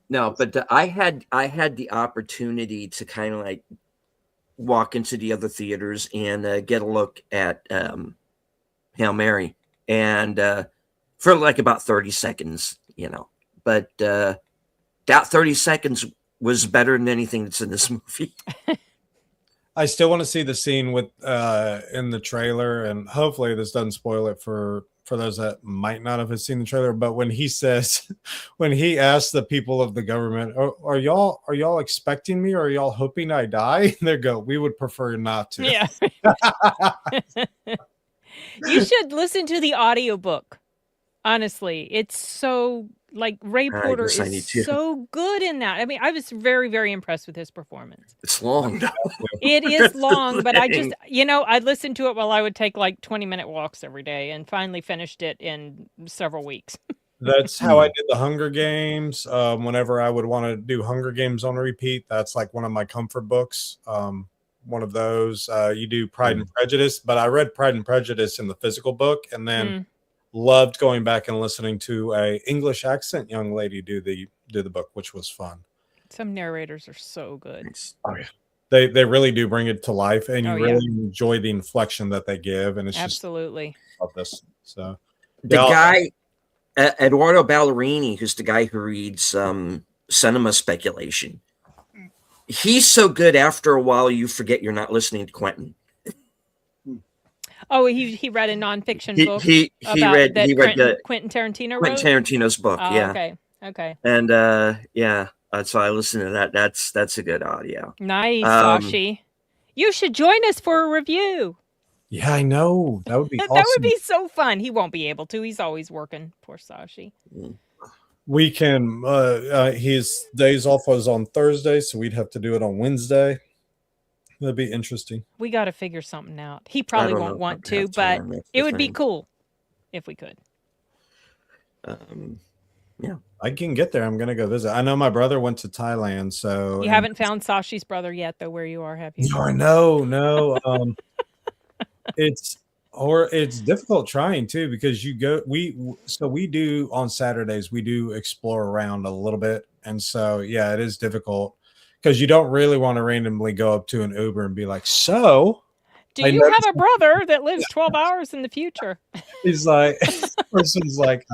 no, but I had the opportunity to kind of like walk into the other theaters and get a look at Hail Mary, and for like about 30 seconds, but that 30 seconds was better than anything that's in this movie. I still want to see the scene with in the trailer, and hopefully this doesn't spoil it for those that might not have seen the trailer. But when he says, when he asks the people of the government, are y'all expecting me, or are y'all hoping I die? And they go, we would prefer not to. Yeah. You should listen to the audiobook. Honestly, it's so, like, Ray Porter is so good in that. I mean, I was very, very impressed with his performance. It's long. It is long, but I just, I listened to it while I would take like 20-minute walks every day, and finally finished it in several weeks. That's how I did the Hunger Games. Whenever I would want to do Hunger Games on repeat, that's like one of my comfort books. One of those. You do Pride and Prejudice, but I read Pride and Prejudice in the physical book, and then loved going back and listening to a English accent young lady do the book, which was fun. Some narrators are so good. Oh yeah, they really do bring it to life, and you really enjoy the inflection that they give, and it's absolutely just about this. So the guy Eduardo Ballerini, who's the guy who reads Cinema Speculation, he's so good. After a while, you forget you're not listening to Quentin. Oh, he read a nonfiction book. He read Quentin Tarantino. Quentin Tarantino's book. Oh, yeah. Okay. And so I listened to that. That's a good audio. Nice, Sashi. You should join us for a review. Yeah, I know. That would be awesome. That would be so fun. He won't be able to. He's always working. Poor Sashi. We can. His days off was on Thursday, so we'd have to do it on Wednesday. That'd be interesting. We got to figure something out. He probably won't want to, but it would be cool if we could. Yeah, I can get there. I'm gonna go visit. I know my brother went to Thailand, so you haven't found Sashi's brother yet, though. Where you are, have you? No. It's difficult trying too, because we do on Saturdays, we do explore around a little bit, and so yeah, it is difficult. Because you don't really want to randomly go up to an Uber and be like, so do you have a brother that lives 12 hours in the future? He's like, person's like,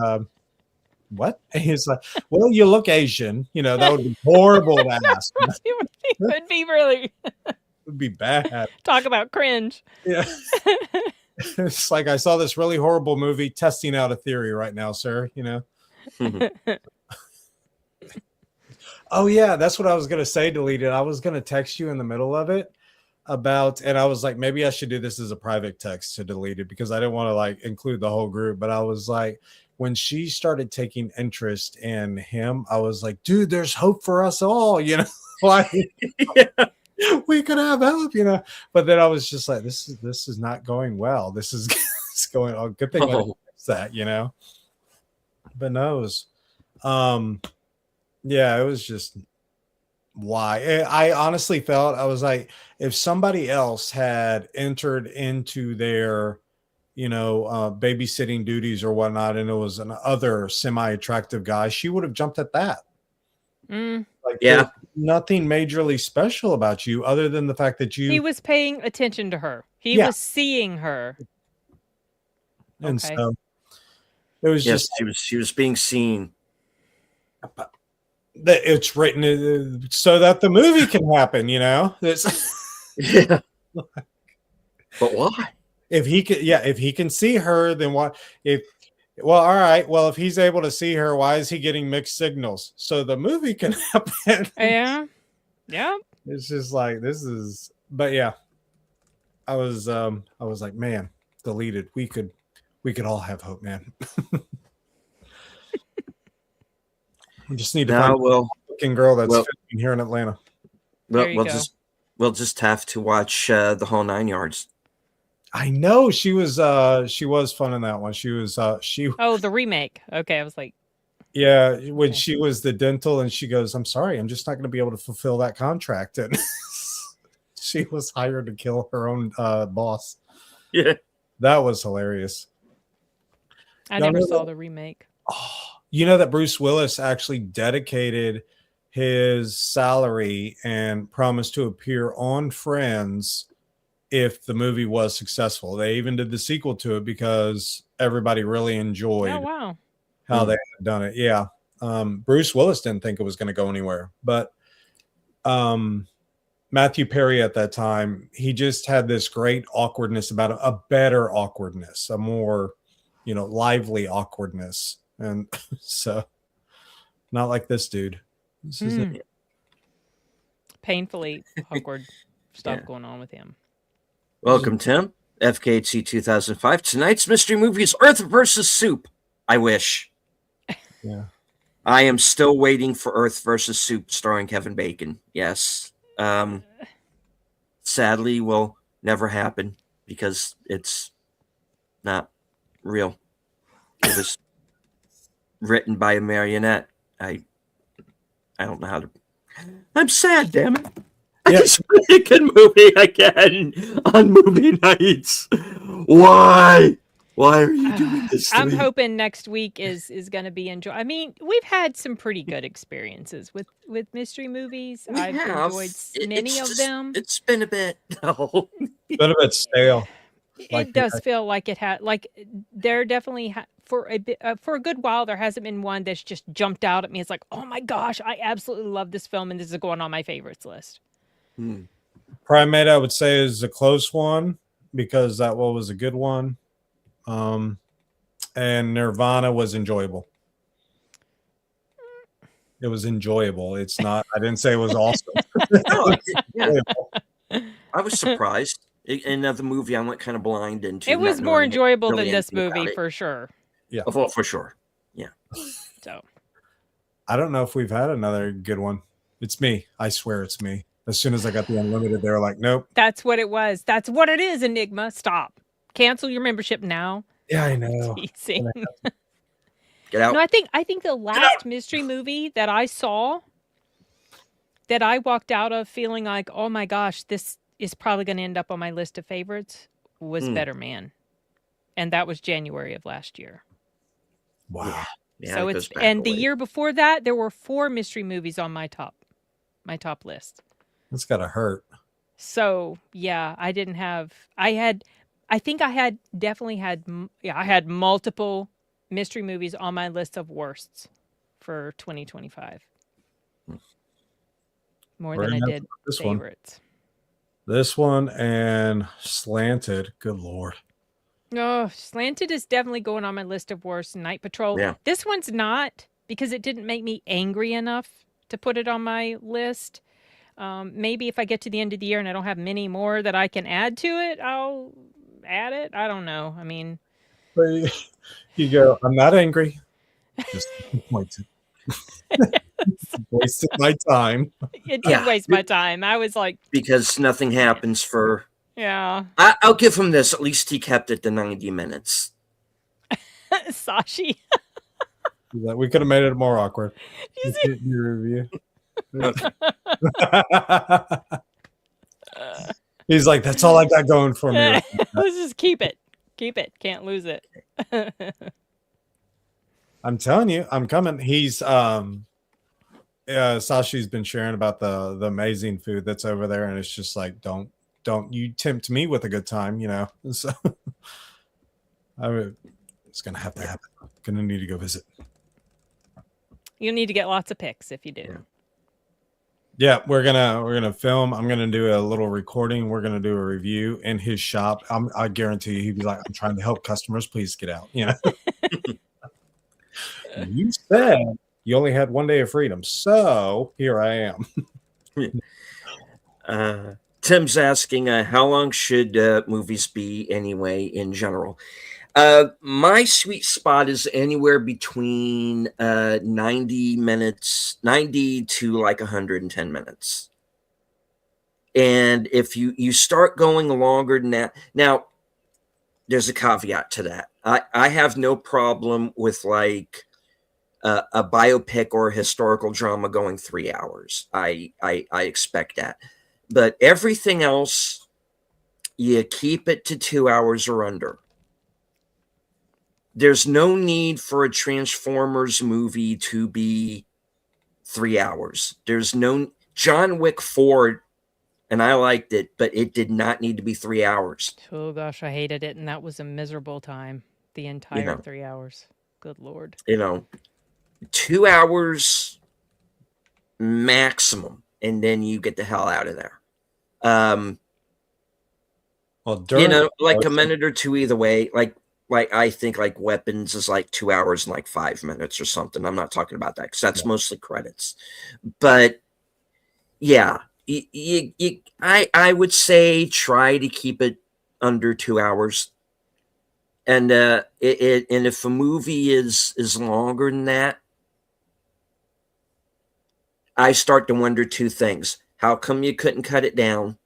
what? And he's like, well, you look Asian. That would be horrible to ask. It would be really. It would be bad. Talk about cringe. Yeah. It's like, I saw this really horrible movie, testing out a theory right now, sir. Oh, yeah, that's what I was going to say, Deleted. I was going to text you in the middle of it and I was like, maybe I should do this as a private text to Deleted, because I didn't want to like include the whole group. But I was like, when she started taking interest in him, I was like, dude, there's hope for us all, like we could have help, But then I was just like, this is not going well. This is going on. Good thing I didn't fix that, But no, it was, yeah, it was just why. I honestly felt, I was like, if somebody else had entered into their, babysitting duties or whatnot, and it was an other semi-attractive guy, she would have jumped at that. Mm. Like, Yeah. there's nothing majorly special about you other than the fact that He was paying attention to her. He Yeah. was seeing her. and Okay. so it was Yes, just she was being seen. that it's written so that the movie can happen, It's Yeah. But why? if he can see her, then what? All right. Well, if he's able to see her, why is he getting mixed signals? So the movie can happen. Yeah. Yeah. It's just like, this is, but yeah, I was like, man, deleted. We could all have hope, man. We just need to find a looking girl that's fitting here in Atlanta. We'll just have to watch the whole 9 yards. I know she was fun in that one. She was Oh, the remake. Okay, I was like, yeah, when she was the dental, and she goes, "I'm sorry, I'm just not going to be able to fulfill that contract." And she was hired to kill her own boss. Yeah, that was hilarious. I never saw the remake. Oh, you know that Bruce Willis actually dedicated his salary and promised to appear on Friends if the movie was successful. They even did the sequel to it because everybody really enjoyed how they had done it. Yeah. Bruce Willis didn't think it was going to go anywhere, but Matthew Perry at that time, he just had this great awkwardness about it, a better awkwardness, a more, lively awkwardness. And so not like this dude. This is painfully awkward stuff going on with him. Welcome, Tim. FKHC 2005. Tonight's mystery movie is Earth versus Soup. I wish. Yeah. I am still waiting for Earth versus Soup starring Kevin Bacon. Yes. Sadly, will never happen because it's not real. It was written by a marionette. I don't know how to. I'm sad, damn it. I just want a good movie again on movie nights. Why? Why are you doing this to I'm me? hoping next week is going to be enjoy. I mean, we've had some pretty good experiences with mystery movies. I've enjoyed many of them. It's been a bit, a bit stale. It does feel like it had, like there definitely for a good while there hasn't been one that's just jumped out at me. It's like, oh my gosh, I absolutely love this film, and this is going on my favorites list. Primate, I would say, is a close one because that one was a good one. And Nirvana was enjoyable. It was enjoyable. It's not, I didn't say it was awesome. I was surprised. Another movie I went kind of blind into. It was more enjoyable than this movie for sure. Yeah. Oh, for sure. Yeah. So I don't know if we've had another good one. It's me. I swear it's me. As soon as I got the unlimited, they were like, nope. That's what it was. That's what it is, Enigma. Stop. Cancel your membership now. Yeah, I know. Get out. No, I think the last mystery movie that I saw that I walked out of feeling like, oh my gosh, this is probably going to end up on my list of favorites was Better Man. And that was January of last year. Wow. Yeah, so it's the year before that, there were 4 mystery movies on my top list. That's gotta hurt. So yeah, I had multiple mystery movies on my list of worsts for 2025. More than I did favorites. This one and Slanted. Good Lord. No, Slanted is definitely going on my list of worst. Night Patrol. Yeah. This one's not because it didn't make me angry enough to put it on my list. Maybe if I get to the end of the year and I don't have many more that I can add to it, I'll add it. I don't know. I mean, you go, I'm not angry. Just wasted my time. It did waste my time. I was like, because nothing happens for. Yeah. I'll give him this. At least he kept it to 90 minutes. Sashi. We could have made it more awkward. Your review. Okay. He's like, that's all I got going for me. Right now. Let's just keep it. Keep it. Can't lose it. I'm telling you, I'm coming. He's Sashi's been sharing about the amazing food that's over there, and it's just like, don't you tempt me with a good time, you know. So it's gonna have to happen. Gonna need to go visit. You'll need to get lots of pics if you do. Yeah, we're gonna film. I'm gonna do a little recording. We're gonna do a review in his shop. I guarantee you, he'd be like, "I'm trying to help customers. Please get out." You know. You said you only had 1 day of freedom, so here I am. Tim's asking, how long should movies be anyway in general? My sweet spot is anywhere between 90 minutes, 90 to like 110 minutes. And if you start going longer than that, now there's a caveat to that. I have no problem with like a biopic or a historical drama going 3 hours. I expect that. But everything else, you keep it to 2 hours or under. There's no need for a Transformers movie to be 3 hours. There's no John Wick 4, and I liked it, but it did not need to be 3 hours. Oh gosh, I hated it, and that was a miserable time. The entire 3 hours. Good Lord. 2 hours maximum, and then you get the hell out of there. Well, like a minute or two either way. Like I think like Weapons is like 2 hours and like 5 minutes or something. I'm not talking about that because that's mostly credits. But yeah, I would say try to keep it under 2 hours. And and if a movie is longer than that, I start to wonder two things. How come you couldn't cut it down?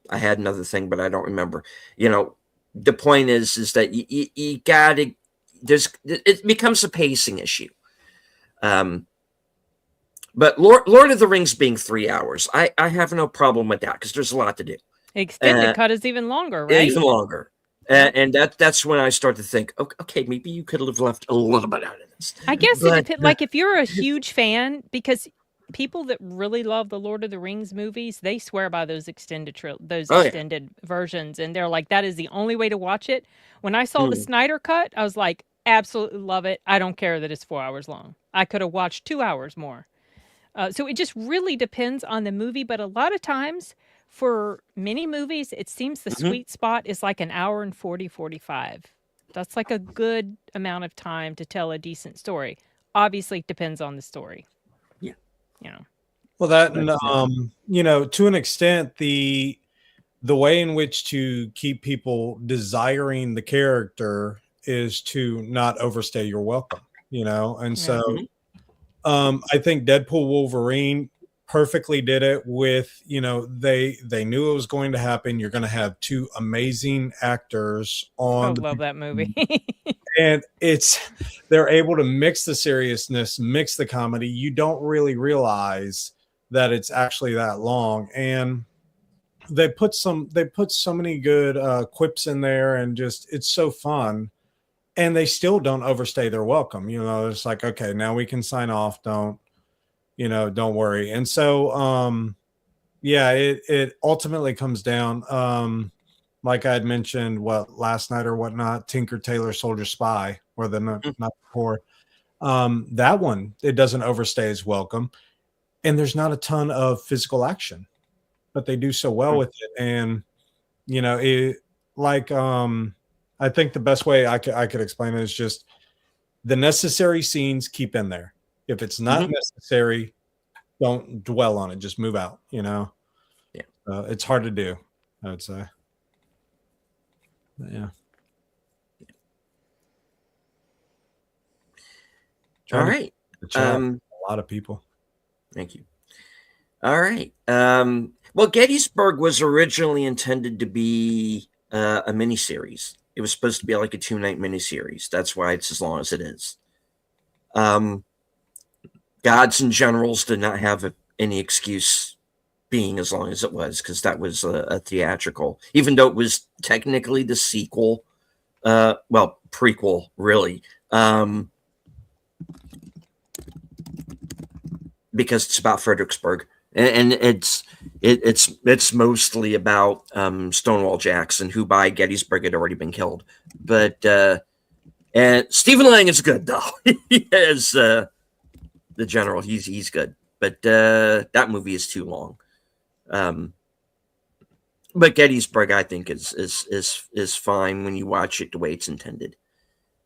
I had another thing, but I don't remember. The point is that you gotta, it becomes a pacing issue. But Lord of the Rings being 3 hours, I have no problem with that because there's a lot to do. Extended cut is even longer, right? Even longer. And that's when I start to think, okay, maybe you could have left a little bit out of this. I guess it depends. Like if you're a huge fan, because people that really love the Lord of the Rings movies, they swear by those extended versions, and they're like, that is the only way to watch it. When I saw the Snyder cut, I was like, absolutely love it. I don't care that it's 4 hours long. I could have watched 2 hours more. So it just really depends on the movie, but a lot of times for many movies, it seems the sweet spot is like an hour and 40, 45. That's like a good amount of time to tell a decent story. Obviously, it depends on the story. Yeah. Well, that, and, to an extent, the way in which to keep people desiring the character is to not overstay your welcome, and so I think Deadpool Wolverine perfectly did it with, they knew it was going to happen. You're going to have two amazing actors on. I love that movie. And they're able to mix the seriousness, mix the comedy. You don't really realize that it's actually that long. And they put so many good quips in there, and just, it's so fun. And they still don't overstay their welcome. It's like, okay, now we can sign off. Don't worry. And so, it ultimately comes down, like I had mentioned, last night or whatnot, Tinker Tailor Soldier Spy, or the not before. That one, it doesn't overstay its welcome, and there's not a ton of physical action, but they do so well with it. And I think the best way I could explain it is just the necessary scenes keep in there. If it's not necessary, don't dwell on it. Just move out. Yeah, it's hard to do, I would say. But yeah. All right. A lot of people. Thank you. All right. Well, Gettysburg was originally intended to be a miniseries. It was supposed to be like a 2-night miniseries. That's why it's as long as it is. Gods and Generals did not have any excuse being as long as it was, because that was a theatrical, even though it was technically the sequel, well, prequel, really, because it's about Fredericksburg, and it's mostly about Stonewall Jackson, who by Gettysburg had already been killed. But and Stephen Lang is good though. He is the general. He's good, but that movie is too long. But Gettysburg, I think, is fine when you watch it the way it's intended.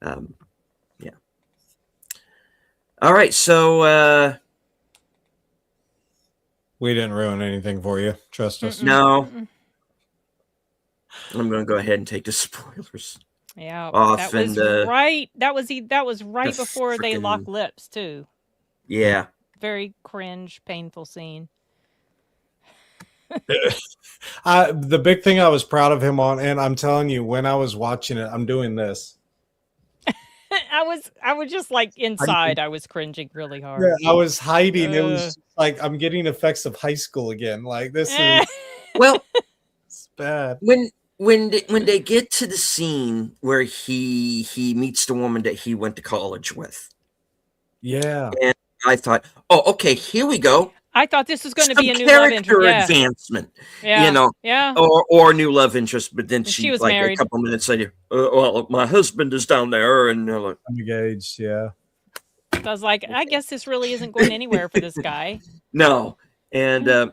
Yeah. All right, so we didn't ruin anything for you. Trust us. no. I'm going to go ahead and take the spoilers. Yeah, off, that was and right. That was right the before they lock frickin- lips too. yeah. Very cringe, painful scene. The big thing I was proud of him on, and I'm telling you, when I was watching it, I'm doing this. I was just like inside. I was cringing really hard. Yeah, I was hiding. It was like I'm getting effects of high school again. Like this is Well, it's bad. when they get to the scene where he meets the woman that he went to college with, Yeah. and I thought, oh, okay, here we go. I thought this was going to Some be a new love interest. character Yeah, advancement, yeah, you know, yeah. or new love interest. But then And she she was like married. a couple minutes later, well, my husband is down there, and like, I'm engaged. Yeah. I was like, I guess this really isn't going anywhere for this guy. no, and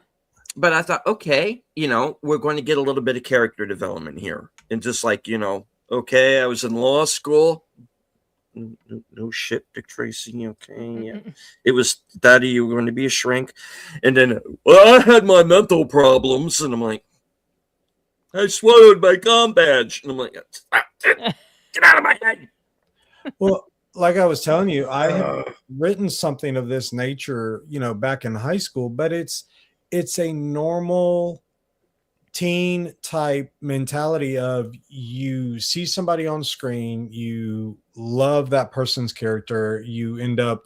but I thought, okay, you know, we're going to get a little bit of character development here, and just like, you know, okay, I was in law school. No shit, Dick Tracy. Okay, yeah. It was, Daddy, you were going to be a shrink, and then, well, I had my mental problems, and I'm like, I swallowed my com badge, and I'm like, get out of my head. Well, like I was telling you, I have written something of this nature, you know, back in high school, but it's a normal teen type mentality of you see somebody on screen, you love that person's character, you end up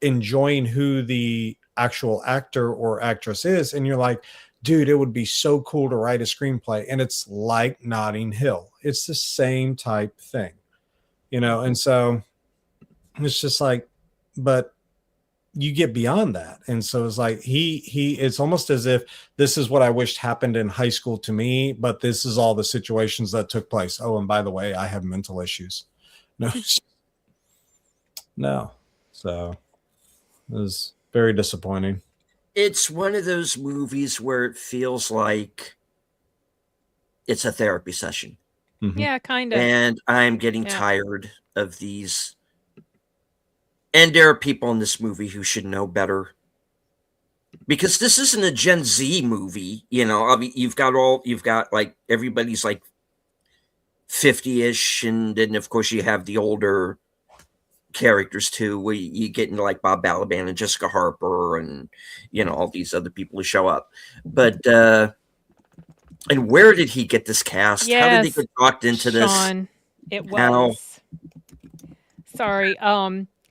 enjoying who the actual actor or actress is, and you're like, dude, it would be so cool to write a screenplay. And it's like Notting Hill. It's the same type thing, you know, and so it's just like, but you get beyond that. And so it's like it's almost as if this is what I wished happened in high school to me, but this is all the situations that took place. Oh, and by the way, I have mental issues. No. So it was very disappointing. It's one of those movies where it feels like it's a therapy session. Mhm. Yeah, kind of. And I'm getting tired of these. And there are people in this movie who should know better, because this isn't a Gen Z movie. You know, I mean, you've got like everybody's like 50-ish, and then of course you have the older characters too, where you get into like Bob Balaban and Jessica Harper, and you know, all these other people who show up. But and where did he get this cast? Yes, how did he get talked into Sean, it was. How? Sorry.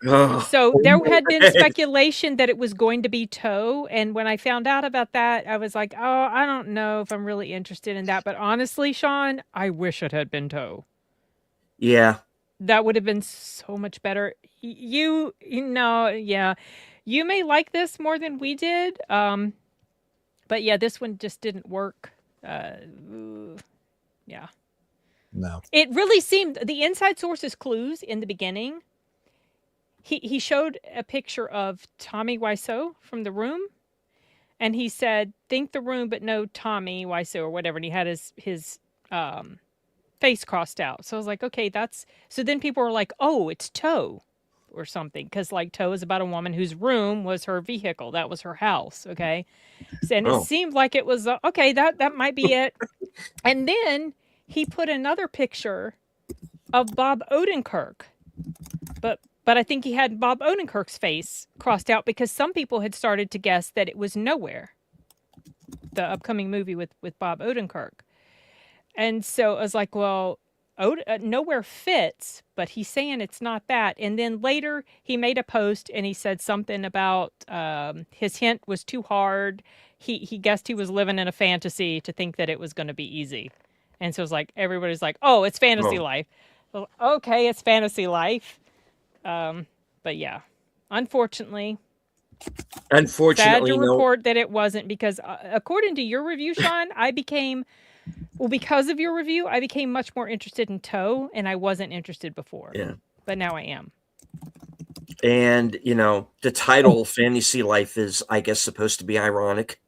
So there had been speculation that it was going to be Toe, and when I found out about that, I was like, oh, I don't know if I'm really interested in that. But honestly, Sean, I wish it had been Toe. Yeah. That would have been so much better. You know, yeah. You may like this more than we did. But yeah, this one just didn't work. Yeah. No. It really seemed, the inside sources clues in the beginning, he showed a picture of Tommy Wiseau from The Room, and he said, think The Room, but no Tommy Wiseau or whatever, and he had his face crossed out. So I was like, okay, so then people were like, oh, it's Toe or something, because like Toe is about a woman whose room was her vehicle. That was her house, okay? And it seemed like it was, okay, that might be it. And then he put another picture of Bob Odenkirk, but I think he had Bob Odenkirk's face crossed out, because some people had started to guess that it was Nowhere, the upcoming movie with Bob Odenkirk. And so I was like, well, nowhere fits, but he's saying it's not that. And then later he made a post and he said something about his hint was too hard. He guessed he was living in a fantasy to think that it was going to be easy. And so it's like, everybody's like, oh, it's fantasy life. Well, okay, it's fantasy life. But yeah, unfortunately, sad to report that it wasn't, because according to your review, Sean, because of your review, I became much more interested in Toe, and I wasn't interested before. Yeah. But now I am. And, the title, Fantasy Life, is, I guess, supposed to be ironic.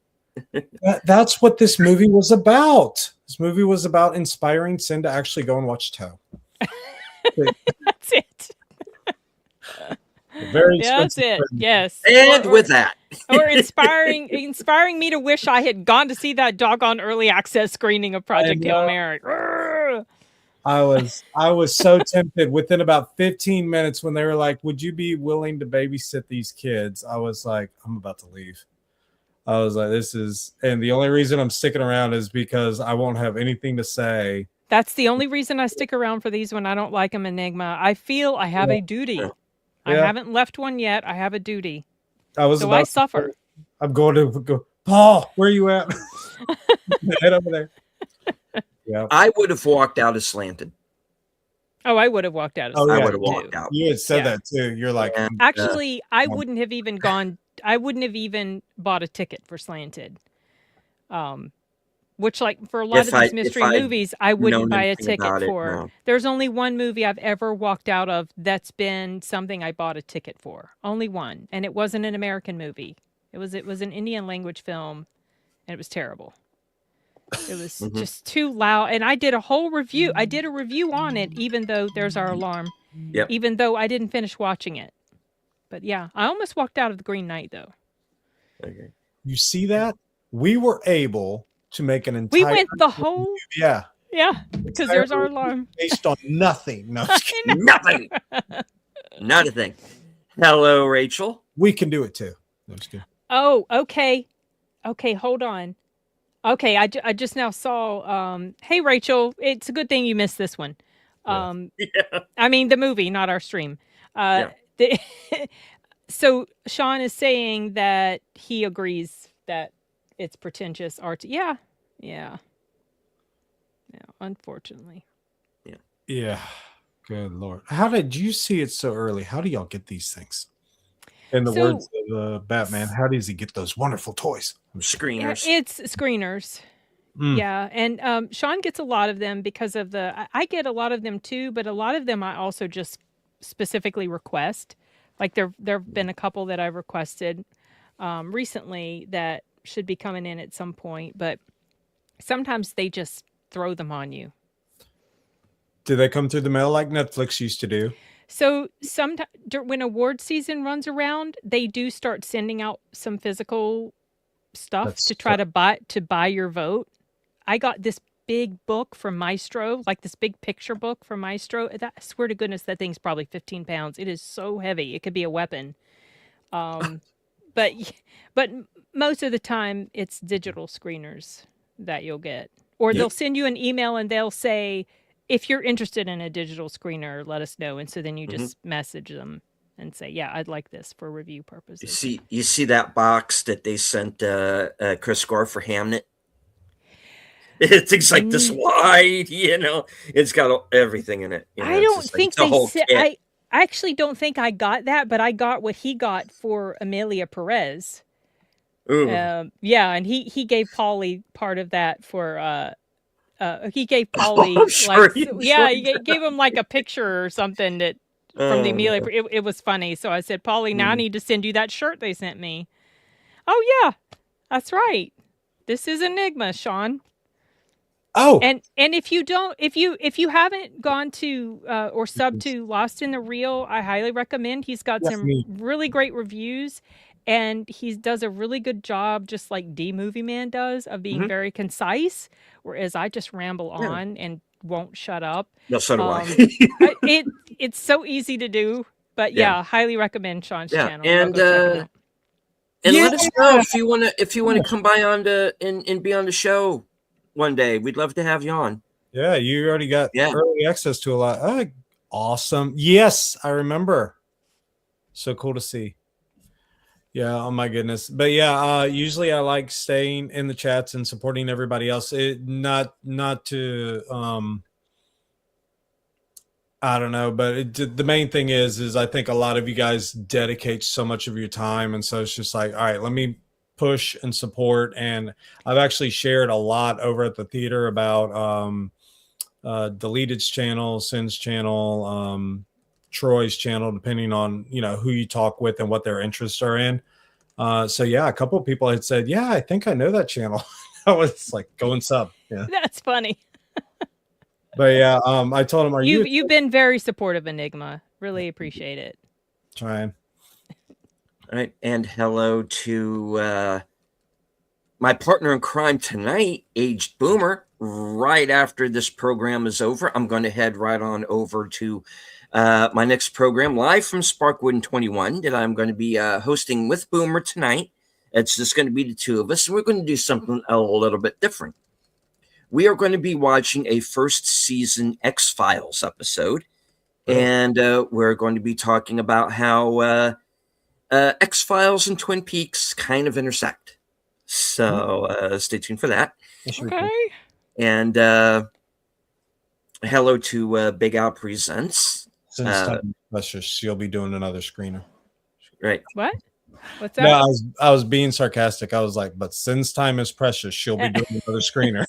That's what this movie was about. This movie was about inspiring Sin to actually go and watch Toe. That's it. Very that's it. Film. Yes. And with that, or inspiring me to wish I had gone to see that doggone early access screening of Project Hail Mary. I was so tempted within about 15 minutes when they were like, "Would you be willing to babysit these kids?" I was like, "I'm about to leave." I was like, and the only reason I'm sticking around is because I won't have anything to say. That's the only reason I stick around for these when I don't like them, Enigma. I feel I have a duty. Yeah. I haven't left one yet. I have a duty. I suffer. I'm going to go, Paul, where are you at? Head over there. Yeah. I would have walked out as slanted. Oh, I would have walked out. I would have walked out. You had said that too. You're like, actually, I wouldn't have even gone. I wouldn't have even bought a ticket for Slanted. Which, like, for a lot of these mystery movies, I wouldn't buy a ticket for. No. There's only one movie I've ever walked out of that's been something I bought a ticket for. Only one, and it wasn't an American movie. It was an Indian language film, and it was terrible. It was just too loud, and I did a whole review. I did a review on it, even though there's our alarm. Yep. Even though I didn't finish watching it. But yeah, I almost walked out of The Green Knight, though. Okay. You see that? We were able to make an entire... We went the whole... Yeah. Yeah, because there's our alarm. Based on nothing. No, nothing. Not a thing. Hello, Rachel. We can do it, too. No, just kidding. Oh, okay. Okay, hold on. Okay, I just now saw... hey, Rachel, it's a good thing you missed this one. I mean, the movie, not our stream. So Sean is saying that he agrees that it's pretentious art. Yeah. Unfortunately. Yeah. Good Lord. How did you see it so early? How do y'all get these things? In the words of Batman, how does he get those wonderful toys? Screeners. Yeah, it's screeners. Yeah, and Sean gets a lot of them because of I get a lot of them too, but a lot of them I also just specifically request. Like there have been a couple that I've requested recently that should be coming in at some point, but sometimes they just throw them on you. Do they come through the mail like Netflix used to do? So sometimes when award season runs around, they do start sending out some physical stuff to try to buy your vote. I got this big book from Maestro, like this big picture book from Maestro. I swear to goodness, that thing's probably 15 pounds. It is so heavy. It could be a weapon. But most of the time it's digital screeners that you'll get, or they'll send you an email and they'll say, if you're interested in a digital screener, let us know. And so then you just message them and say, yeah, I'd like this for review purposes. You see that box that they sent Chris Gore for Hamnet? It's like this wide, it's got everything in it. I don't think they said, I actually don't think I got that, but I got what he got for Amelia Perez. And he gave Paulie part of that for, he gave Paulie, he gave him like a picture or something that from the Amelia. It was funny. So I said, Paulie, now I need to send you that shirt they sent me. Oh yeah, that's right. This is Enigma, Sean. Oh, and if you haven't gone to or subbed to Lost in the Reel, I highly recommend. He's got some really great reviews, and he does a really good job, just like D Movie Man does, of being very concise. Whereas I just ramble on and won't shut up. No, so do I. It's so easy to do, but highly recommend Sean's channel. And let us know if you wanna come by and be on the show one day. We'd love to have you on. Yeah, you already got Yeah. early access to a lot. Oh, awesome. Yes, I remember. So cool to see. Yeah, oh my goodness. But yeah, usually I like staying in the chats and supporting everybody else. Not to I don't know, but the main thing is I think a lot of you guys dedicate so much of your time, and so it's just like, all right, let me push and support. And I've actually shared a lot over at the theater about Deleted's channel, Sin's channel, Troy's channel, depending on who you talk with and what their interests are in. So yeah, a couple of people had said, yeah, I think I know that channel. I was like, go and sub. Yeah. That's funny. But yeah, I told him, you've been very supportive, Enigma. Really appreciate it. Trying. All right. And hello to my partner in crime tonight, Aged Boomer. Right after this program is over, I'm going to head right on over to my next program, live from Sparkwood 21, that I'm going to be hosting with Boomer tonight. It's just going to be the two of us, and we're going to do something a little bit different. We are going to be watching a first season X-Files episode, and we're going to be talking about how X-Files and Twin Peaks kind of intersect. So stay tuned for that. Okay. And hello to Big Al Presents. She'll be doing another screener. Right. What? What's that? No, I was being sarcastic. I was like, but since time is precious, she'll be doing another screener.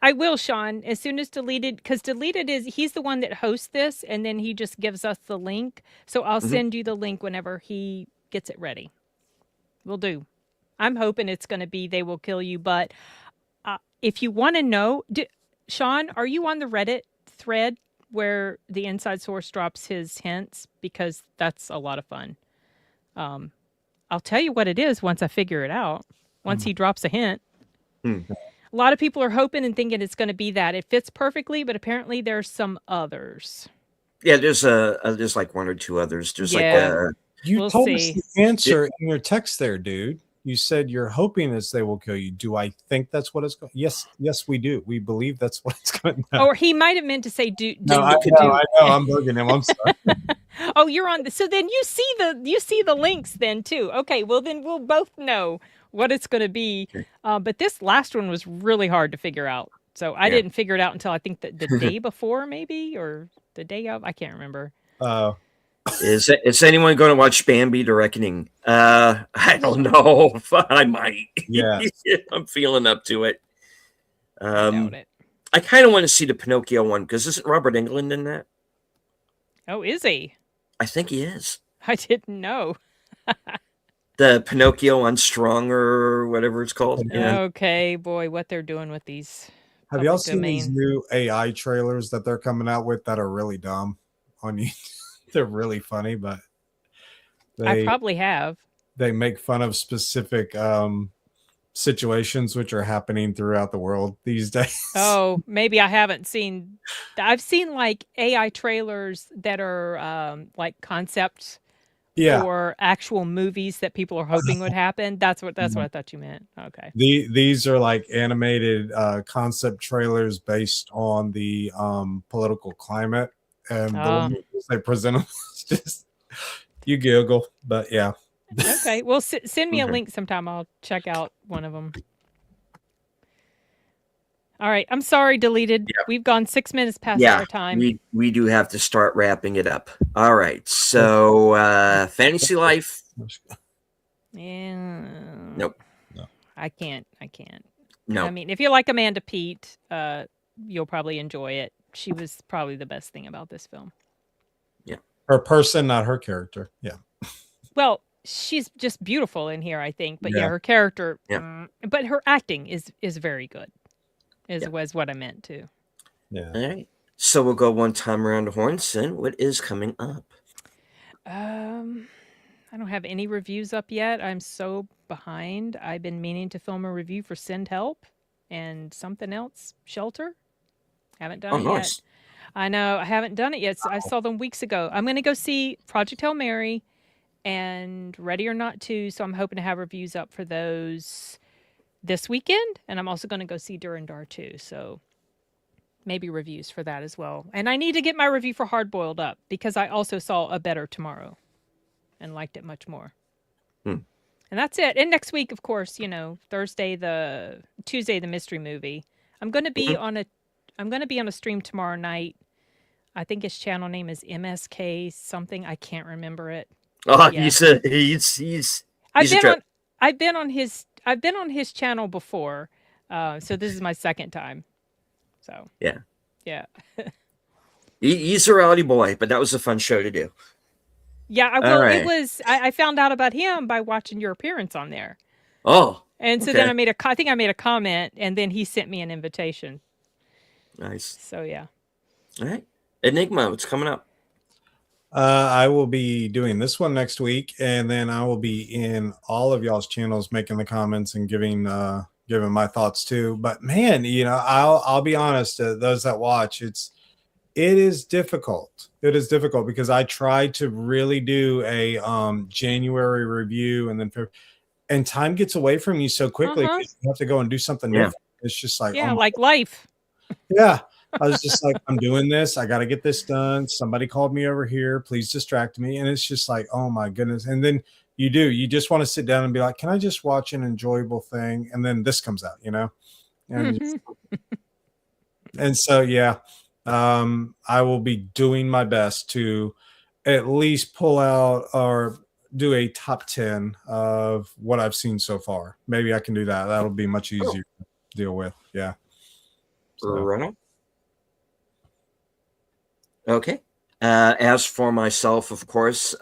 I will, Sean, as soon as Deleted, because Deleted he's the one that hosts this, and then he just gives us the link. So I'll send you the link whenever he gets it ready. Will do. I'm hoping it's going to be They Will Kill You, but if you want to know, Sean, are you on the Reddit thread where the Inside Source drops his hints? Because that's a lot of fun. I'll tell you what it is once I figure it out. Once he drops a hint. A lot of people are hoping and thinking it's going to be that. It fits perfectly, but apparently there's some others. Yeah, there's like one or two others. There's you told us the answer in your text there, dude. You said you're hoping it's They Will Kill You. Do I think that's what it's going? Yes, we do. We believe that's what it's going to be. Or he might have meant to say No, I know. I'm bugging him. I'm sorry. Oh, you're on. So then you see the links then too. Okay, well then we'll both know what it's going to be. But this last one was really hard to figure out. So I didn't figure it out until I think the day before, maybe, or the day of. I can't remember. Oh. Is anyone going to watch Bambi: The Reckoning? I don't know. I might. Yeah. I'm feeling up to it. I doubt it. I kind of want to see the Pinocchio one, because isn't Robert Englund in that? Oh, is he? I think he is. I didn't know. The Pinocchio on Strong, or whatever it's called. Yeah. Okay, boy, what they're doing with these. Have y'all seen these new AI trailers that they're coming out with that are really dumb on YouTube? They're really funny, but I probably have. They make fun of specific situations which are happening throughout the world these days. Oh, maybe I haven't seen. I've seen like AI trailers that are like concepts for actual movies that people are hoping would happen. That's what I thought you meant. Okay. These are like animated concept trailers based on the political climate. And the way they present them, just you giggle, but yeah. Okay, well, send me a link sometime. I'll check out one of them. All right, I'm sorry, Deleted. Yeah. We've gone 6 minutes past our time. We do have to start wrapping it up. All right, so Fantasy Life. Yeah. Nope. No. I can't. No. I mean, if you like Amanda Peet, you'll probably enjoy it. She was probably the best thing about this film. Yeah. Her person, not her character. Yeah. Well, she's just beautiful in here, I think. But her character, but her acting is very good, was what I meant too. Yeah. All right. So we'll go one time around the horn. Sin, what is coming up? I don't have any reviews up yet. I'm so behind. I've been meaning to film a review for Send Help and something else, Shelter. Haven't done it yet. I know. I haven't done it yet. I saw them weeks ago. I'm going to go see Project Hail Mary and Ready or Not 2. So I'm hoping to have reviews up for those this weekend. And I'm also going to go see Durandar 2. So maybe reviews for that as well. And I need to get my review for Hard Boiled Up because I also saw A Better Tomorrow and liked it much more. And that's it. And next week, of course, Tuesday, the mystery movie. I'm going to be on a stream tomorrow night. I think his channel name is MSK something. I can't remember it. Oh, Yeah. he's I've been on his channel before. So this is my second time. So yeah. He's a rowdy boy, but that was a fun show to do. Yeah, well, right. it was. I found out about him by watching your appearance on there. Oh, and so then I think I made a comment, and then he sent me an invitation. Nice. So yeah. All right, Enigma, what's coming up? I will be doing this one next week, and then I will be in all of y'all's channels making the comments and giving my thoughts too. But man, I'll be honest, those that watch, it is difficult. It is difficult because I tried to really do a January review, and time gets away from you so quickly. You have to go and do something different. It's just like, like life. Yeah. I was just like, I'm doing this. I got to get this done. Somebody called me over here. Please distract me. And it's just like, oh my goodness. And then you just want to sit down and be like, can I just watch an enjoyable thing? And then this comes out, And, and so, yeah, I will be doing my best to at least pull out or do a top 10 of what I've seen so far. Maybe I can do that. That'll be much easier to deal with. Yeah. So. Okay. As for myself, of course,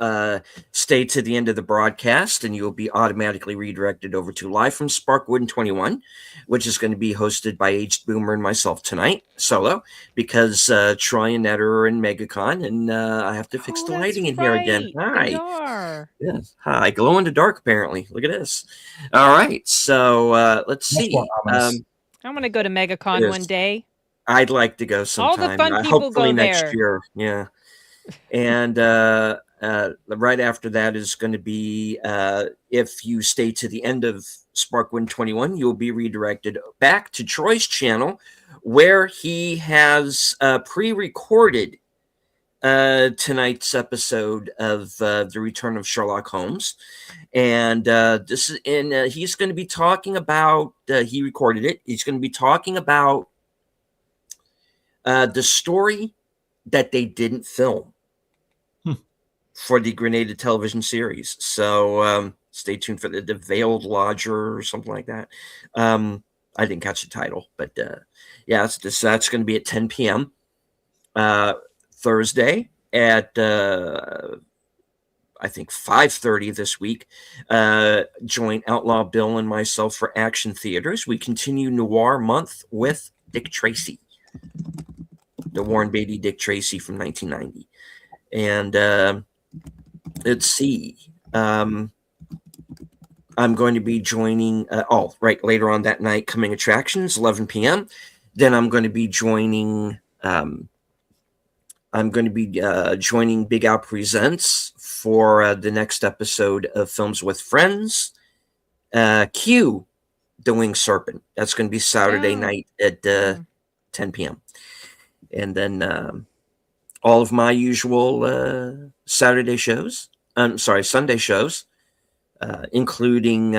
stay to the end of the broadcast and you'll be automatically redirected over to Live from Sparkwood 21, which is going to be hosted by Aged Boomer and myself tonight, solo, because Troy and Ned are in MegaCon, and I have to fix the lighting in here again. Hi. Yes. Hi. Glow in the dark, apparently. Look at this. All right. So let's see. I'm going to go to MegaCon one day. I'd like to go sometime. All the fun people hopefully go next there. year. Yeah. And right after that is going to be, if you stay to the end of Sparkwind 21, you'll be redirected back to Troy's channel, where he has pre-recorded tonight's episode of The Return of Sherlock Holmes. And this is he's going to be talking about, he recorded it. He's going to be talking about the story that they didn't film for the Grenada television series. So stay tuned for the Veiled Lodger or something like that. I didn't catch the title, but yeah, that's going to be at 10 p.m. Thursday at I think 5:30 this week. Join Outlaw Bill and myself for Action Theaters. We continue Noir Month with Dick Tracy, the Warren Beatty Dick Tracy from 1990. And let's see. I'm going to be joining, later on that night, Coming Attractions, 11 p.m. Then I'm going to be joining, joining Big Al Presents for the next episode of Films with Friends. Q, The Winged Serpent. That's going to be Saturday night at 10 p.m. And then all of my usual Sunday shows, including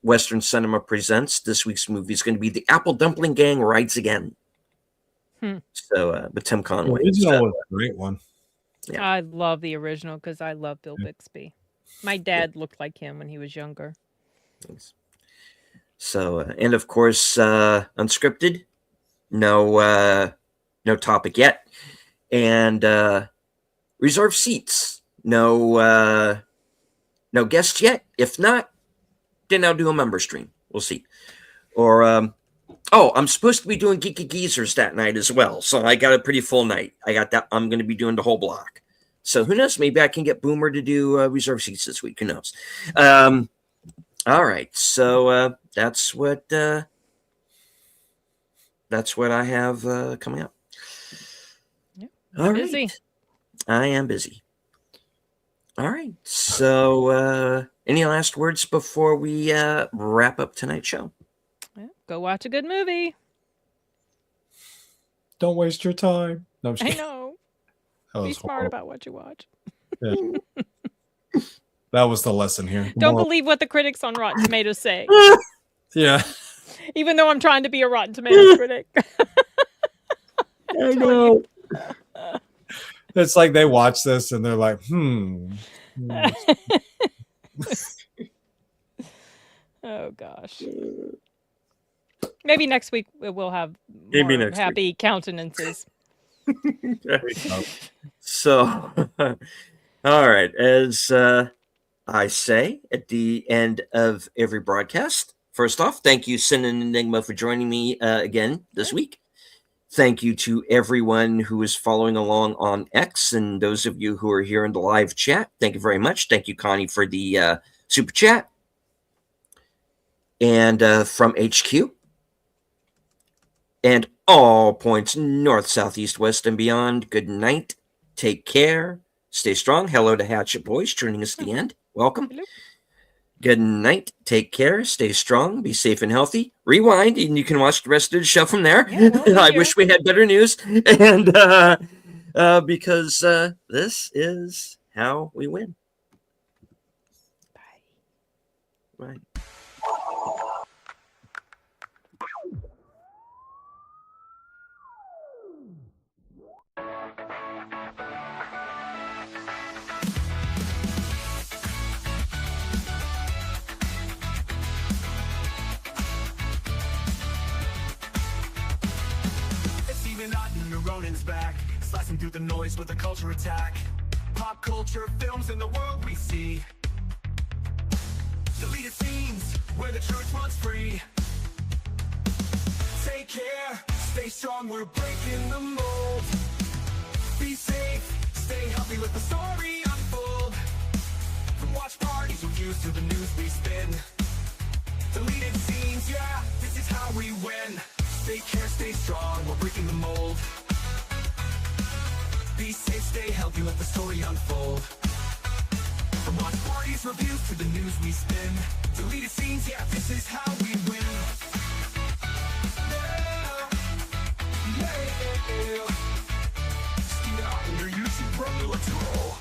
Western Cinema Presents. This week's movie is going to be The Apple Dumpling Gang Rides Again. So, with Tim Conway. The original was a great one. Yeah. I love the original because I love Bill Bixby. My dad looked like him when he was younger. Thanks. So, and of course, Unscripted. No topic yet. And reserve seats. No guests yet. If not, then I'll do a member stream. We'll see. Or I'm supposed to be doing Geeky Geezers that night as well. So I got a pretty full night. I got that. I'm going to be doing the whole block. So who knows? Maybe I can get Boomer to do reserve seats this week. Who knows? All right. So that's what I have coming up. Yep. All busy. Right. I am busy. All right. So any last words before we wrap up tonight's show? Yeah, go watch a good movie. Don't waste your time. No, I'm just I kidding. know. That Be was smart horrible. about what you watch. Yeah. That was the lesson here. Don't believe what the critics on Rotten Tomatoes say. Yeah. Even though I'm trying to be a Rotten Tomatoes critic. I know. It's like they watch this and they're like, Oh gosh. Maybe next week we'll have Maybe more next happy countenances. So, all right. As I say at the end of every broadcast, first off, thank you, Sin and Enigma, for joining me again this week. Thank you to everyone who is following along on X and those of you who are here in the live chat. Thank you very much. Thank you, Connie, for the super chat. And from HQ and all points north, south, east, west, and beyond, good night. Take care. Stay strong. Hello to Hatchet Boys joining us at the end. Welcome. Hello. Good night. Take care. Stay strong. Be safe and healthy. Rewind, and you can watch the rest of the show from there. Yeah, well, I here. wish we had better news. And because this is how we win. Bye. Right. It's even not Neuronin's back, slicing through the noise with a culture attack. Pop culture films in the world we see. Deleted scenes where the truth runs free. Take care, stay strong, we're breaking the mold. Be safe, stay healthy, let the story unfold. From watch parties or views to the news we spin. Deleted scenes, yeah, this is how we win. Take care, stay strong, we're breaking the mold. Be safe, stay healthy, let the story unfold. From watch parties, reviews to the news we spin. Deleted scenes, yeah, this is how we win. Yeah. Stay out, you're using pro, let's roll.